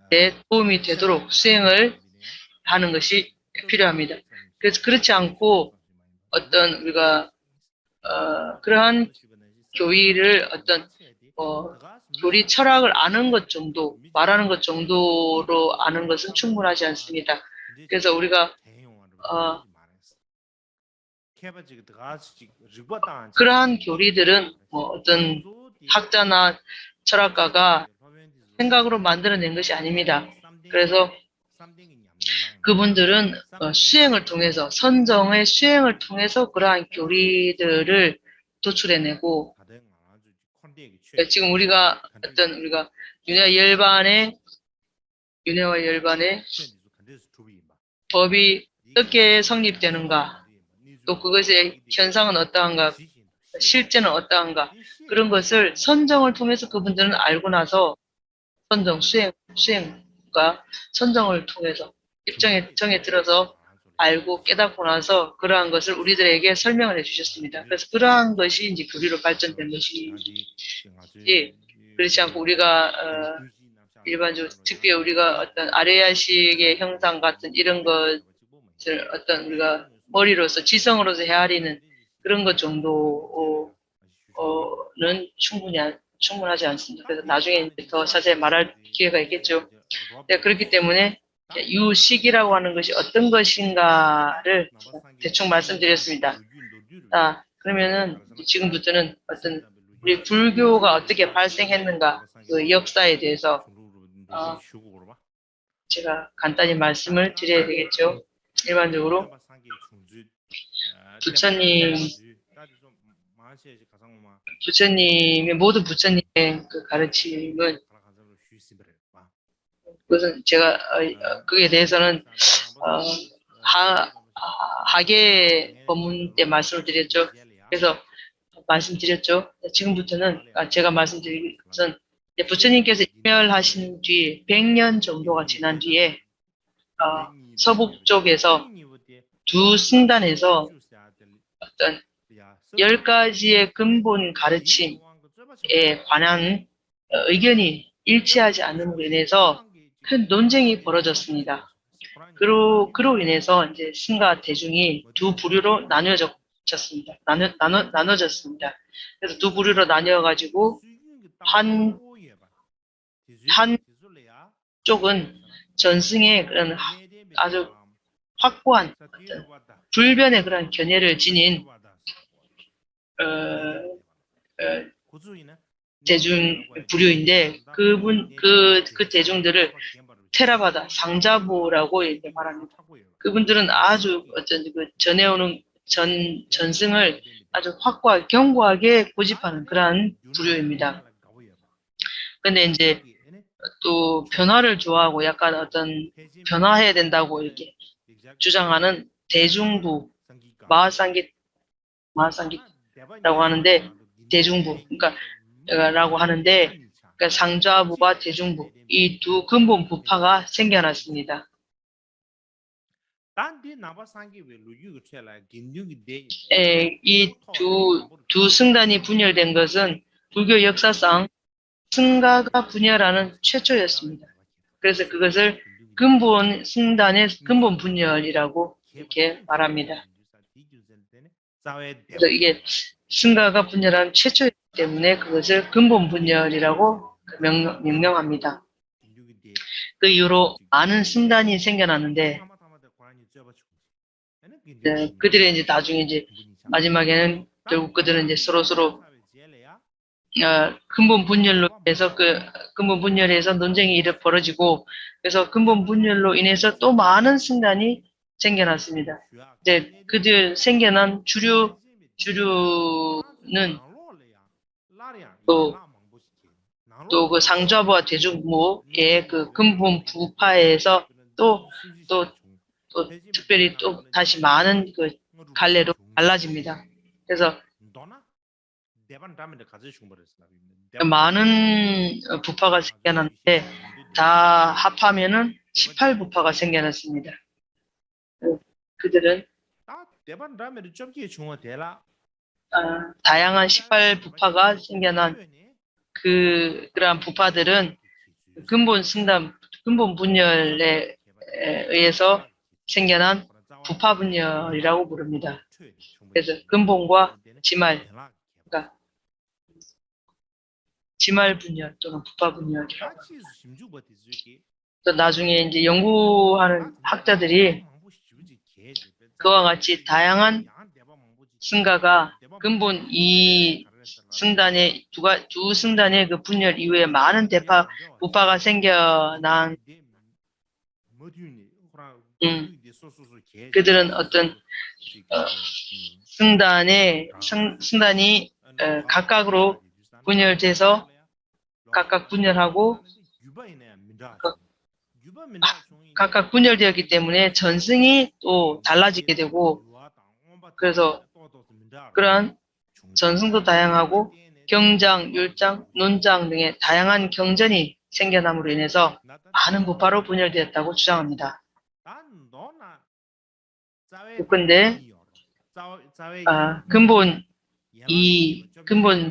내 도움이 되도록 수행을 하는 것이 필요합니다. 그래서 그렇지 않고 어떤 우리가 그러한 교리를 어떤 교리 철학을 아는 것 정도, 말하는 것 정도로 아는 것은 충분하지 않습니다. 그래서 우리가 그러한 교리들은 어떤 학자나 철학가가 생각으로 만들어낸 것이 아닙니다. 그래서 그분들은 수행을 통해서 선정의 수행을 통해서 그러한 교리들을 도출해내고 지금 우리가 윤회와 열반의 법이 어떻게 성립되는가 또 그것의 현상은 어떠한가 실제는 어떠한가 그런 것을 선정을 통해서 그분들은 알고 나서 선정, 수행과 선정을 통해서 입정에 들어서 알고 깨닫고 나서 그러한 것을 우리들에게 설명을 해주셨습니다. 그래서 그러한 것이 이제 교리로 발전된 것이지, 그렇지 않고 우리가 일반적으로 특히 우리가 어떤 아레아식의 형상 같은 이런 것을 어떤 우리가 머리로서 지성으로서 헤아리는 그런 것 정도는 충분하지 않습니다. 그래서 나중에 이제 더 자세히 말할 기회가 있겠죠. 네, 그렇기 때문에 유식이라고 하는 것이 어떤 것인가를 대충 말씀드렸습니다. 그러면은 지금부터는 어떤 우리 불교가 어떻게 발생했는가 그 역사에 대해서 제가 간단히 말씀을 드려야 되겠죠. 일반적으로 모든 부처님의 그 가르침은 그것은 제가 그에 대해서는 하계 법문 때 말씀을 드렸죠. 그래서 말씀드렸죠. 지금부터는 제가 말씀드린 것은 부처님께서 일멸하신 뒤 100년 정도가 지난 뒤에 서북 쪽에서 두 승단에서 어떤 10가지의 근본 가르침에 관한 의견이 일치하지 않음으로 인해서 큰 논쟁이 벌어졌습니다. 그로 인해서 이제 승가 대중이 두 부류로 나눠졌습니다. 나눠졌습니다. 그래서 두 부류로 나뉘어가지고 한 쪽은 전승의 그런 아주 확고한 어떤 불변의 그런 견해를 지닌 대중 부류인데 그 대중들을 테라바다 상자부라고 이렇게 말합니다. 그분들은 아주 어쩐 그 전해오는 전승을 아주 확고하게 견고하게 고집하는 그러한 부류입니다. 근데 이제 또 변화를 좋아하고 약간 어떤 변화해야 된다고 이렇게 주장하는 대중부 마하상깃라고 하는데 대중부 라고 하는데 그러니까 상좌부와 대중부 이 두 근본 부파가 생겨났습니다. 이 두 승단이 분열된 것은 불교 역사상 승가가 분열하는 최초였습니다. 그래서 그것을 근본 승단의 근본 분열이라고 이렇게 말합니다. 그래서 이게 승가가 분열한 최초이기 때문에 그것을 근본 분열이라고 명명합니다. 그 이후로 많은 승단이 생겨났는데 그들의 이제 나중에 이제 마지막에는 결국 그들은 이제 서로 근본 분열로 해서 근본 분열에서 논쟁이 벌어지고 그래서 근본 분열로 인해서 또 많은 승단이 생겨났습니다. 이제 그들 생겨난 주류는 또 그 상좌부와 대중부의 그 근본 부파에서 또 특별히 또 다시 많은 그 갈래로 갈라집니다. 그래서 많은 부파가 생겨났는데 다 합하면은 18부파가 생겨났습니다. 그들은 다양한 18부파가 생겨난 그러한 부파들은 근본 분열에 의해서 생겨난 부파 분열이라고 부릅니다. 그래서 근본과 그러니까 지말 분열 또는 부파 분열이라고 합니다. 또 나중에 이제 연구하는 학자들이 그와 같이 다양한 승가가 근본 이 승단의 두 승단의 그 분열 이후에 많은 부파가 생겨난 그들은 어떤 승단이 각각으로 분열돼서 각각 분열하고 각각 분열되었기 때문에 전승이 또 달라지게 되고 그래서 그러한 전승도 다양하고 경장, 율장, 논장 등의 다양한 경전이 생겨남으로 인해서 많은 부파로 분열되었다고 주장합니다. 근데 근본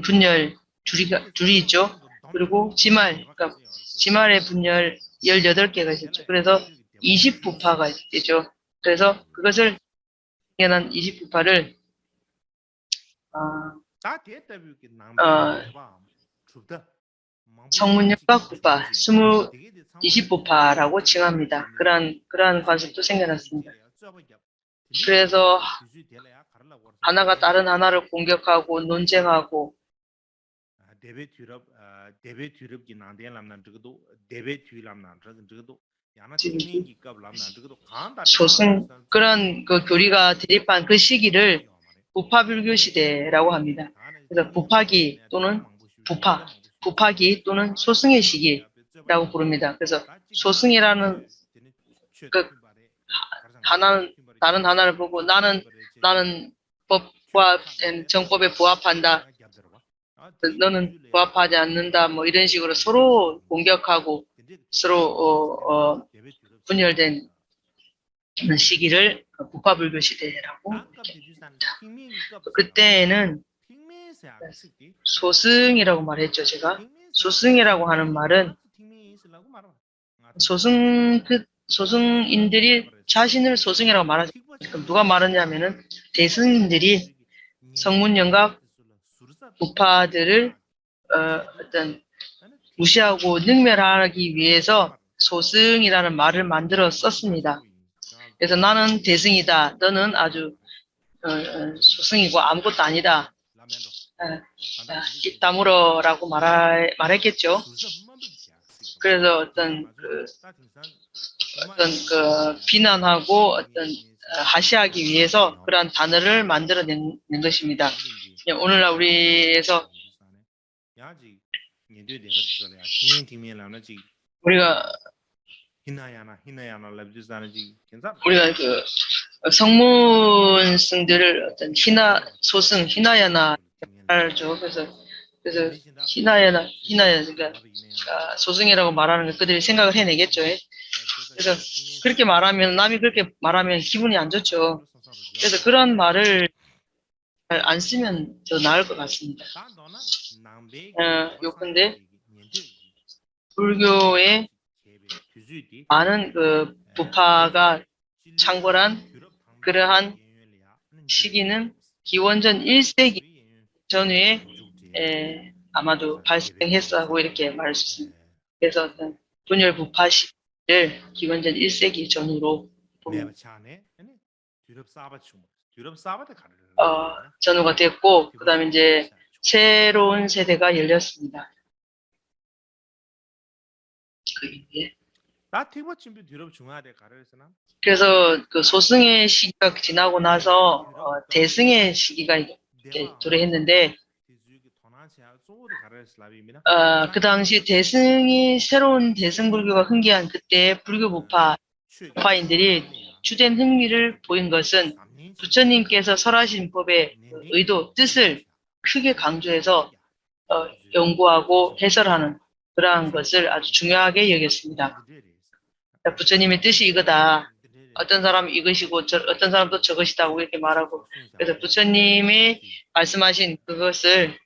분열 줄이 있죠. 그리고 그러니까 지말의 분열 18개가 있었죠. 그래서 20부파가 되죠. 그래서 그것을 생겨난 20부파를 성문역학부파, 20부파라고 칭합니다. 그러한 관습도 생겨났습니다. 그래서 하나가 다른 하나를 공격하고 논쟁하고 그런 그 교리가 대립한 그 시기를 부파불교 시대라고 합니다. 그래서 부파기 또는 소승의 시기라고 부릅니다. 그래서 소승이라는 그 다른 하나를 보고 나는 법과 정법에 부합한다. 너는 부합하지 않는다. 뭐 이런 식으로 서로 공격하고 서로 분열된 시기를 부파불교 시대라고 얘기합니다. 그때는 소승이라고 말했죠. 제가 소승이라고 하는 말은 소승인들이 자신을 소승이라고 말하죠. 그럼 누가 말하냐면은 대승인들이 성문영각 부파들을 어떤 무시하고 능멸하기 위해서 소승이라는 말을 만들어 썼습니다. 그래서 나는 대승이다. 너는 아주 소승이고 아무것도 아니다. 입 다물어라고 말했겠죠. 그래서 어떤 비난하고 하시하기 위해서 그러한 단어를 만들어낸 것입니다. 오늘날 우리에서 우리가 그 성문승들을 어떤 소승 히나야나 알죠. 그래서 히나야나 그러니까 소승이라고 말하는 걸 그들이 생각을 해내겠죠. 그래서 그렇게 말하면 남이 그렇게 말하면 기분이 안 좋죠. 그래서 그런 말을 잘 안 쓰면 더 나을 것 같습니다. 요컨대 불교의 많은 그 부파가 창궐한 그러한 시기는 기원전 1세기 전후에 아마도 발생했다고 이렇게 말할 수 있습니다. 그래서 어떤 분열 부파 시기를 기원전 1세기 전후로 보면 전후가 됐고 그 다음에 이제 새로운 세대가 열렸습니다. 그래서 그 소승의 시기가 지나고 나서 대승의 시기가 이렇게 도래했는데 그 당시 새로운 대승 불교가 흥기한 그때 불교 부파인들이 주된 흥미를 보인 것은 부처님께서 설하신 법의 뜻을 크게 강조해서 연구하고 해설하는 그러한 것을 아주 중요하게 여겼습니다. 부처님의 뜻이 이거다. 어떤 사람은 이것이고 어떤 사람도 저것이다고 이렇게 말하고 그래서 부처님이 말씀하신 그것을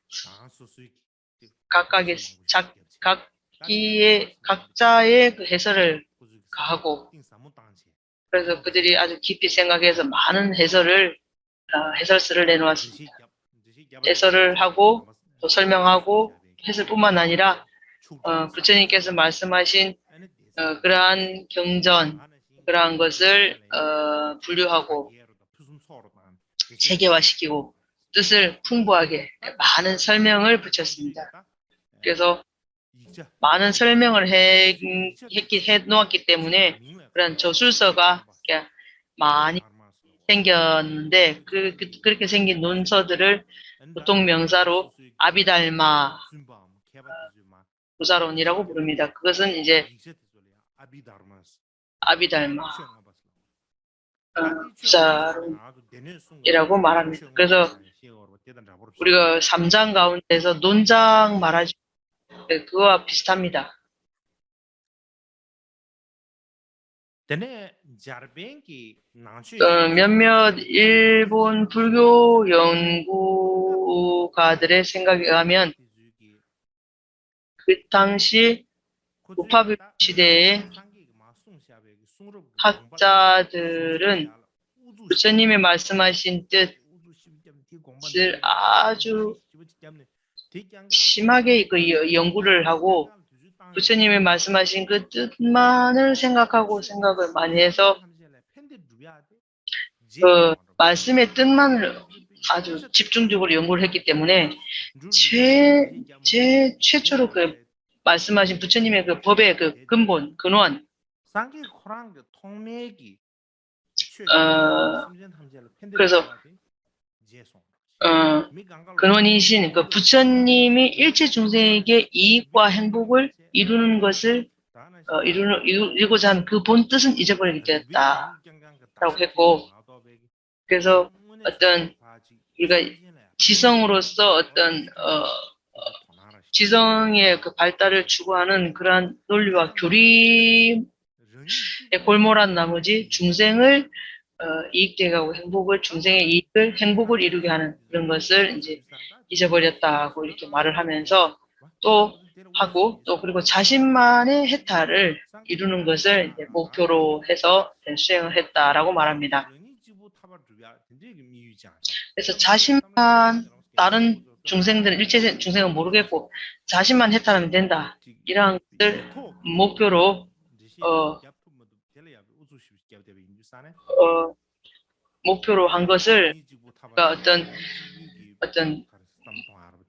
각자의 그 해설을 가하고 그래서 그들이 아주 깊이 생각해서 많은 해설서를 내놓았습니다. 해설을 하고 또 설명하고 해설뿐만 아니라 부처님께서 말씀하신 그러한 경전 그러한 것을 분류하고 체계화시키고 뜻을 풍부하게 많은 설명을 붙였습니다. 그래서 많은 설명을 해 놓았기 때문에 그런 저술서가 많이 생겼는데 그렇게 생긴 논서들을 보통 명사로 아비달마 부사론이라고 부릅니다. 그것은 이제 아비달마 부사론이라고 말합니다. 그래서 우리가 3장 가운데서 논장 말하죠. 그거와 비슷합니다. 몇몇 일본 불교 연구가들의 생각에 의하면 그 당시 우파불 시대의 학자들은 부처님이 말씀하신 뜻을 아주 심하게 그 연구를 하고 부처님이 말씀하신 그 뜻만을 생각을 많이 해서 그 말씀의 뜻만을 아주 집중적으로 연구를 했기 때문에 최초로 그 말씀하신 부처님의 그 법의 그 근본, 근원, 그래서 근원이신 그 부처님이 일체 중생에게 이익과 행복을 이루는 것을 이루고자 한 그 본 뜻은 잊어버리게 되었다라고 했고, 그래서 어떤 우리가 지성으로서 어떤 지성의 그 발달을 추구하는 그러한 논리와 교리에 골몰한 나머지 중생을 이익되게 하고 중생의 이익을 행복을 이루게 하는 그런 것을 이제 잊어버렸다고 이렇게 말을 하면서 또 하고 또 그리고 자신만의 해탈을 이루는 것을 이제 목표로 해서 수행을 했다라고 말합니다. 그래서 자신만 다른 중생들은 일체 중생은 모르겠고 자신만 해탈하면 된다. 이러한 것을 목표로 목표로 한 것을 그러니까 어떤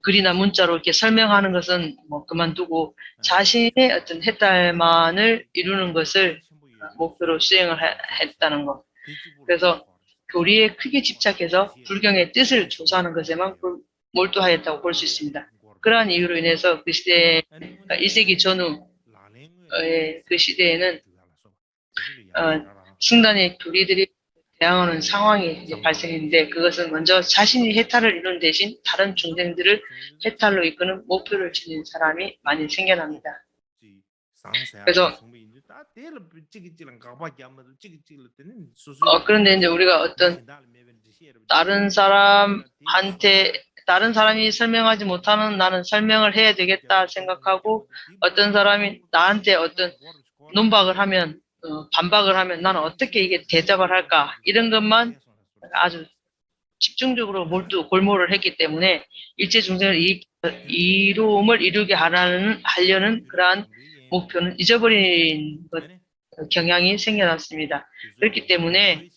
글이나 문자로 이렇게 설명하는 것은 뭐 그만두고 자신의 어떤 해탈만을 이루는 것을 목표로 수행을 했다는 것. 그래서 교리에 크게 집착해서 불경의 뜻을 조사하는 것에만 몰두하였다고 볼 수 있습니다. 그러한 이유로 인해서 그 시대 1세기 전후의 그 시대에는 승단의 교리들이 대항하는 상황이 이제 발생했는데 그것은 먼저 자신이 해탈을 이루는 대신 다른 중생들을 해탈로 이끄는 목표를 지닌 사람이 많이 생겨납니다. 그래서 그런데 이제 우리가 어떤 다른 사람이 설명하지 못하는 나는 설명을 해야 되겠다 생각하고 어떤 사람이 나한테 어떤 논박을 하면 반박을 하면 나는 어떻게 이게 대답을 할까 이런 것만 아주 집중적으로 골몰을 했기 때문에 일체 중생을 이루음을 이루게 하려는 그러한 목표는 잊어버린 경향이 생겨났습니다. 그렇기 때문에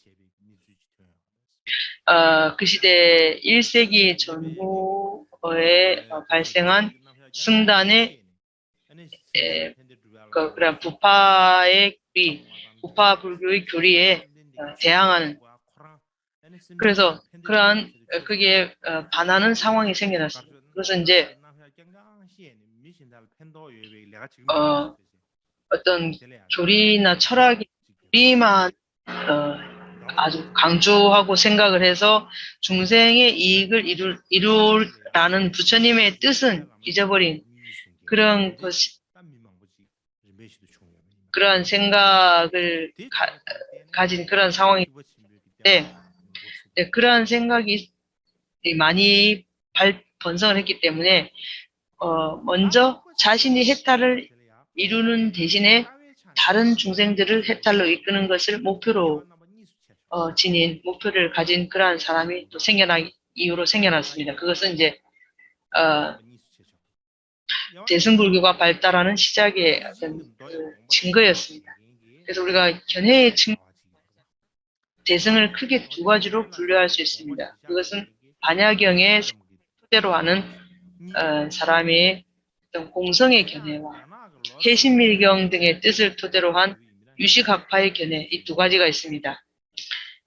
그 시대 1세기 전후에 발생한 승단의 그런 부파 불교의 교리에 대항하는 그래서 그러한 그게 반하는 상황이 생겨났습니다. 그래서 이제 어떤 교리나 철학이 우리만 아주 강조하고 생각을 해서 중생의 이익을 이루라는 부처님의 뜻은 잊어버린 그런 그러한 생각을 가진 그런 상황인데 그러한 생각이 많이 번성을 했기 때문에 먼저 자신이 해탈을 이루는 대신에 다른 중생들을 해탈로 이끄는 것을 목표로 목표를 가진 그러한 사람이 또 이유로 생겨났습니다. 그것은 이제 대승불교가 발달하는 시작의 어떤 증거였습니다. 그래서 우리가 견해의 대승을 크게 두 가지로 분류할 수 있습니다. 그것은 반야경의 토대로 하는 사람의 어떤 공성의 견해와 해신밀경 등의 뜻을 토대로 한 유식학파의 견해 이 두 가지가 있습니다.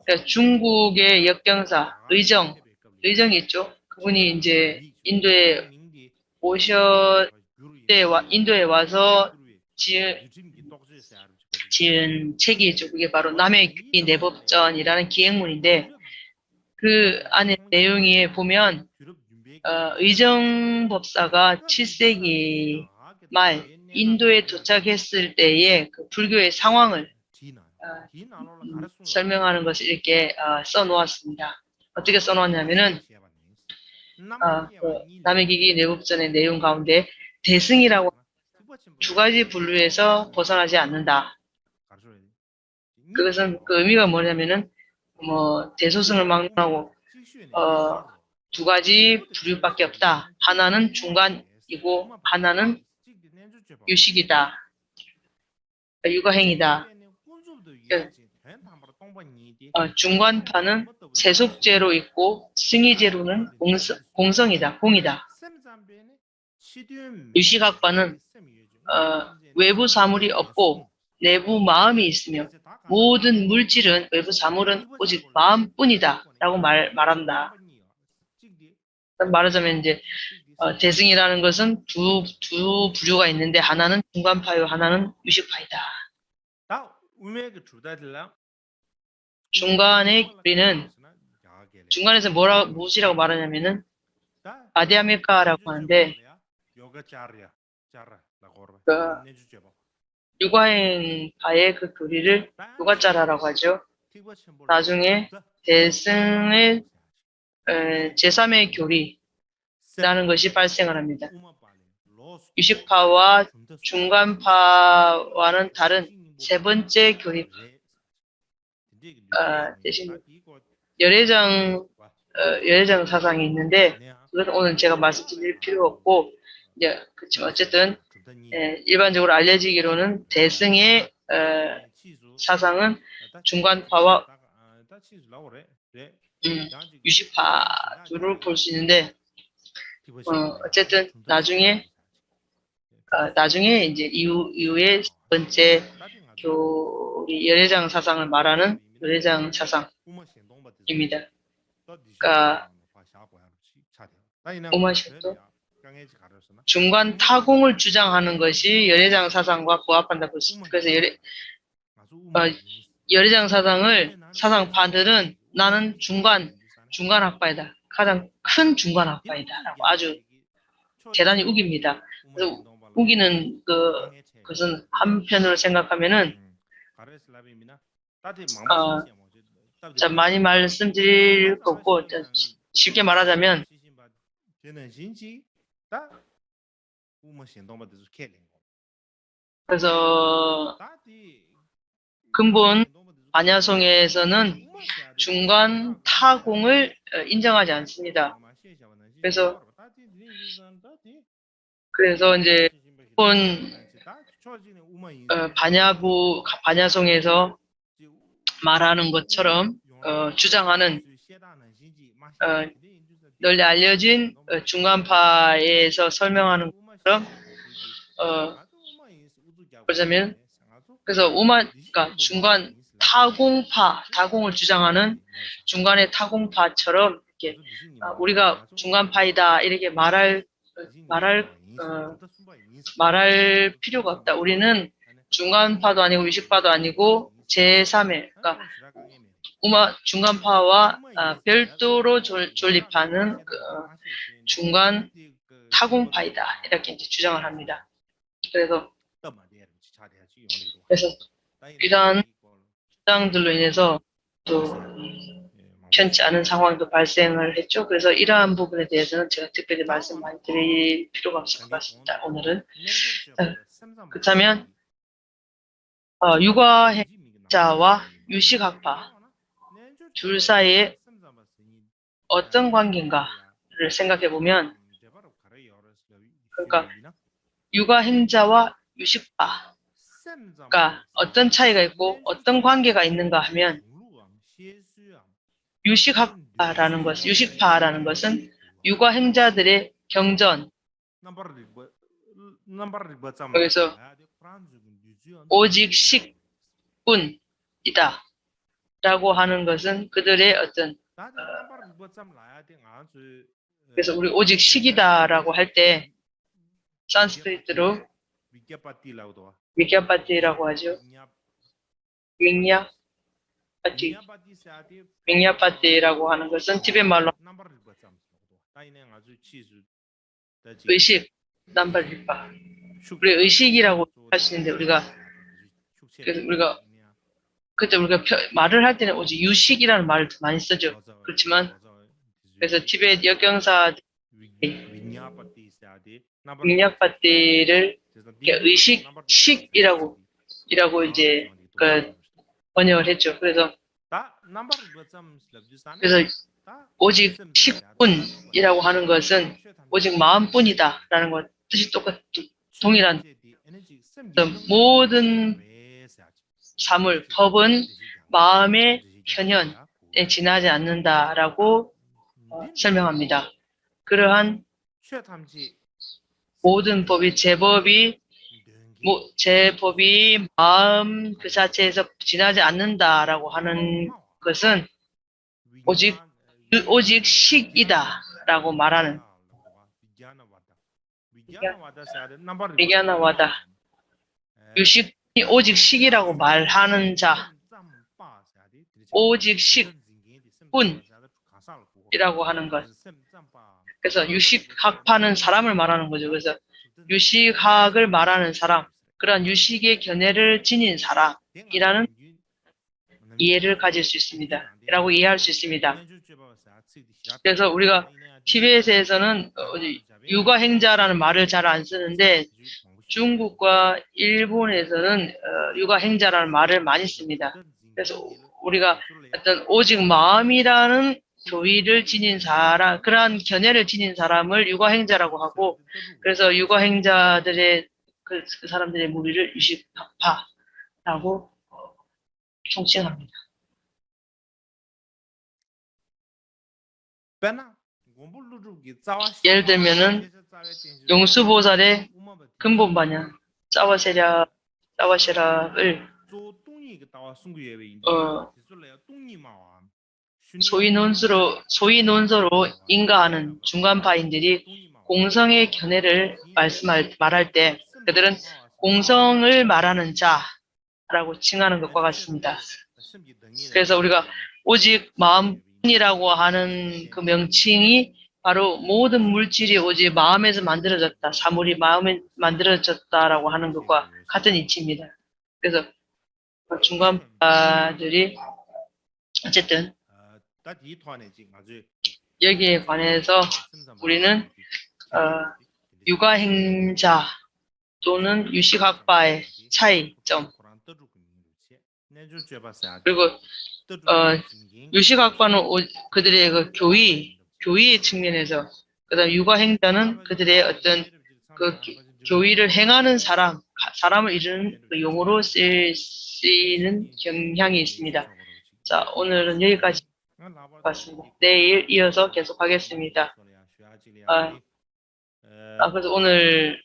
그러니까 중국의 역경사 의정이 있죠. 그분이 이제 인도에 인도에 와서 지은 책이죠. 그게 바로 남의 귀 내법전이라는 기행문인데 그 안에 내용에 보면 의정법사가 7세기 말 인도에 도착했을 때의 그 불교의 상황을 설명하는 것을 이렇게 써놓았습니다. 어떻게 써놓았냐면은 그 남의기기 내국전의 내용 가운데 대승이라고 두 가지 분류에서 벗어나지 않는다. 그것은 그 의미가 뭐냐면은 뭐 대소승을 막론하고 두 가지 부류밖에 없다. 하나는 중간이고 하나는 유식이다. 육아행이다. 중간파는 세속제로 있고 승의제로는 공성이다. 공이다. 유식학파는 외부 사물이 없고 내부 마음이 있으며 모든 물질은 외부 사물은 오직 마음뿐이다 라고 말한다. 말하자면 이제 대승이라는 것은 두 부류가 있는데 하나는 중간파요 하나는 유식파이다. 중간의 교리는 중간에서 무엇이라고 말하냐면은 아디아메카라고 하는데 그 육아행파의 그 교리를 요가짜라라고 하죠. 나중에 대승의 제3의 교리라는 것이 발생을 합니다. 유식파와 중간파와는 다른 세 번째 교리 대신 열애장 사상이 있는데 그건 오늘 제가 말씀드릴 필요 없고 이제 그렇지만 어쨌든 일반적으로 알려지기로는 대승의 사상은 중간파와 유식파를 볼 수 있는데 어쨌든 나중에 이제 이후에 세 번째 교리 열애장 사상을 말하는 열애장 사상입니다. 그러니까 오마시도 중간 타공을 주장하는 것이 열애장 사상과 부합한다고 볼 수 있습니다. 그래서 열애장 사상파들은 나는 중간 학파이다. 가장 큰 중간 학파이다라고 아주 대단히 우깁니다. 그래서 우기는 그것은 한편으로 생각하면은 자 많이 말씀드릴 거 없고 쉽게 말하자면 그래서 근본 반야송에서는 중간 타공을 인정하지 않습니다. 그래서 이제 본 반야송에서 말하는 것처럼 주장하는 널리 알려진 중간파에서 설명하는 것처럼 보자면 그래서 그러니까 중간 타공을 주장하는 중간의 타공파처럼 이렇게 우리가 중간파이다 이렇게 말할 필요가 없다. 우리는 중간파도 아니고 유식파도 아니고 제3의 그러니까 중간파와 별도로 존립하는 중간 타공파이다 이렇게 이제 주장을 합니다. 그래서 이러한 주장들로 인해서 또 편치 않은 상황도 발생을 했죠. 그래서 이러한 부분에 대해서는 제가 특별히 말씀 많이 드릴 필요가 없을 것 같습니다. 오늘은 그렇다면 육아행자와 유식학파 둘 사이에 어떤 관계인가를 생각해 보면 그러니까 육아행자와 유식파가 어떤 차이가 있고 어떤 관계가 있는가 하면 유식파라는 것은 육아행자들의 경전 여기서 오직 식뿐이다 라고 하는 것은 그들의 어떤 그래서 우리 오직 식이다라고 할 때 산스크리트로 위갸파티라고 하죠. 윙야파티라고 하는 것은 티벳 말로 의식, 남발리파. 우리 의식이라고 할 수 있는데 그래서 우리가 그때 우리가 말을 할 때는 오직 유식이라는 말을 더 많이 쓰죠. 그렇지만 그래서 티베트 역경사들이 윙약파티를 의식식이라고 이제 그 번역을 했죠. 그래서 오직 식뿐이라고 하는 것은 오직 마음뿐이다라는 것 뜻이 동일한 모든 사물, 법은 마음의 현현에 지나지 않는다라고 설명합니다. 그러한 모든 법이 제법이 마음 그 자체에서 지나지 않는다라고 하는 것은 오직 식이다라고 말하는 비갸나와다 유식이 오직 식이라고 말하는 자 오직 식뿐이라고 하는 것. 그래서 유식학파는 사람을 말하는 거죠. 그래서 유식학을 말하는 사람, 그런 유식의 견해를 지닌 사람이라는 이해를 가질 수 있습니다. 라고 이해할 수 있습니다. 그래서 우리가 티베트에서는 육아행자라는 말을 잘 안 쓰는데 중국과 일본에서는 육아행자라는 말을 많이 씁니다. 그래서 우리가 어떤 오직 마음이라는 교의를 지닌 사람, 그러한 견해를 지닌 사람을 육아행자라고 하고, 그래서 육아행자들의 그 사람들의 무리를 유식학파라고 총칭합니다. 예를 들면은 용수보살의 근본반야 짜와세라를 소위 논서로 인가하는 중간파인들이 공성의 견해를 말할 때 그들은 공성을 말하는 자라고 칭하는 것과 같습니다. 그래서 우리가 오직 마음뿐이라고 하는 그 명칭이 바로 모든 물질이 오직 마음에서 만들어졌다, 사물이 마음에 만들어졌다라고 하는 것과 같은 이치입니다. 그래서 중간파들이 어쨌든 여기에 관해서 우리는 육아행자 또는 유식학파의 차이점, 그리고 유식학파는 그들의 그 교의의 측면에서, 그다음 육아행자는 그들의 어떤 그 교의를 행하는 사람을 이루는 그 용어로 쓰이는 경향이 있습니다. 자, 오늘은 여기까지 봤습니다. 내일 이어서 계속하겠습니다. 그래서 오늘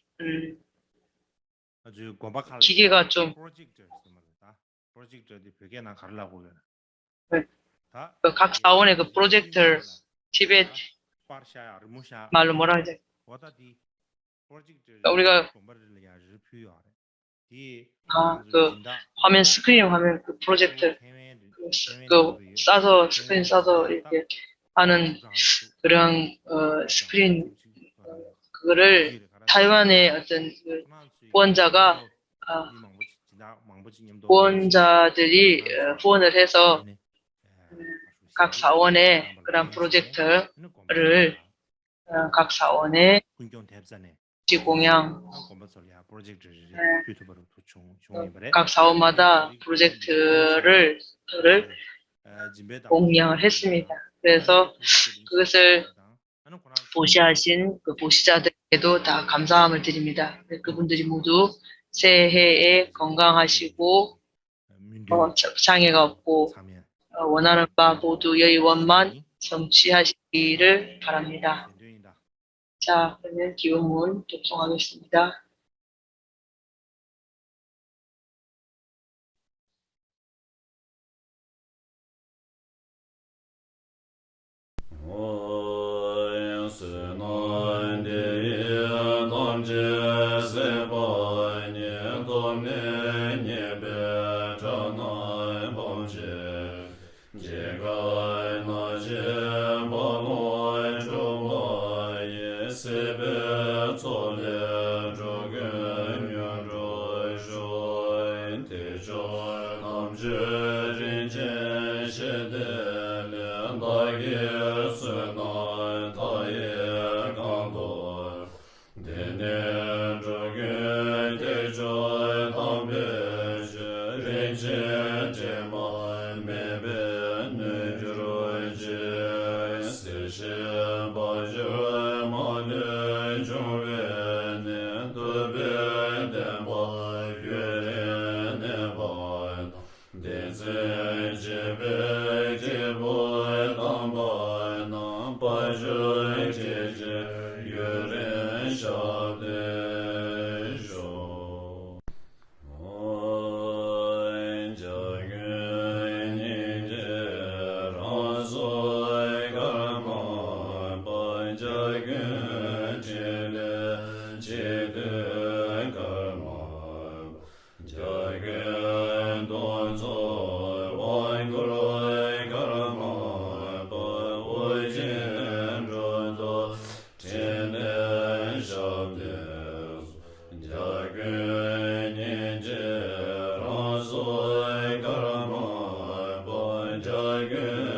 기계가 좀 각 사원의 그 프로젝터 티베트 말로 뭐라 하지? 우리가 그 스크린 화면 그 프로젝터 스크린 싸서 이렇게 하는 그런 스크린 그거를 타이완의 어떤 그 후원자들이 후원을 해서 각 사원의 그런 프로젝트를 각 사원의 공양 각 사원마다 프로젝트를 공양을 했습니다. 그래서 그것을 보시하신 그 보시자들에게도 다 감사함을 드립니다. 그분들이 모두 새해에 건강하시고 장애가 없고 원하는 바 모두의 원만 성취하시기를 바랍니다. 자, 그러면 기원문 독송하겠습니다. Sebe tsole Jai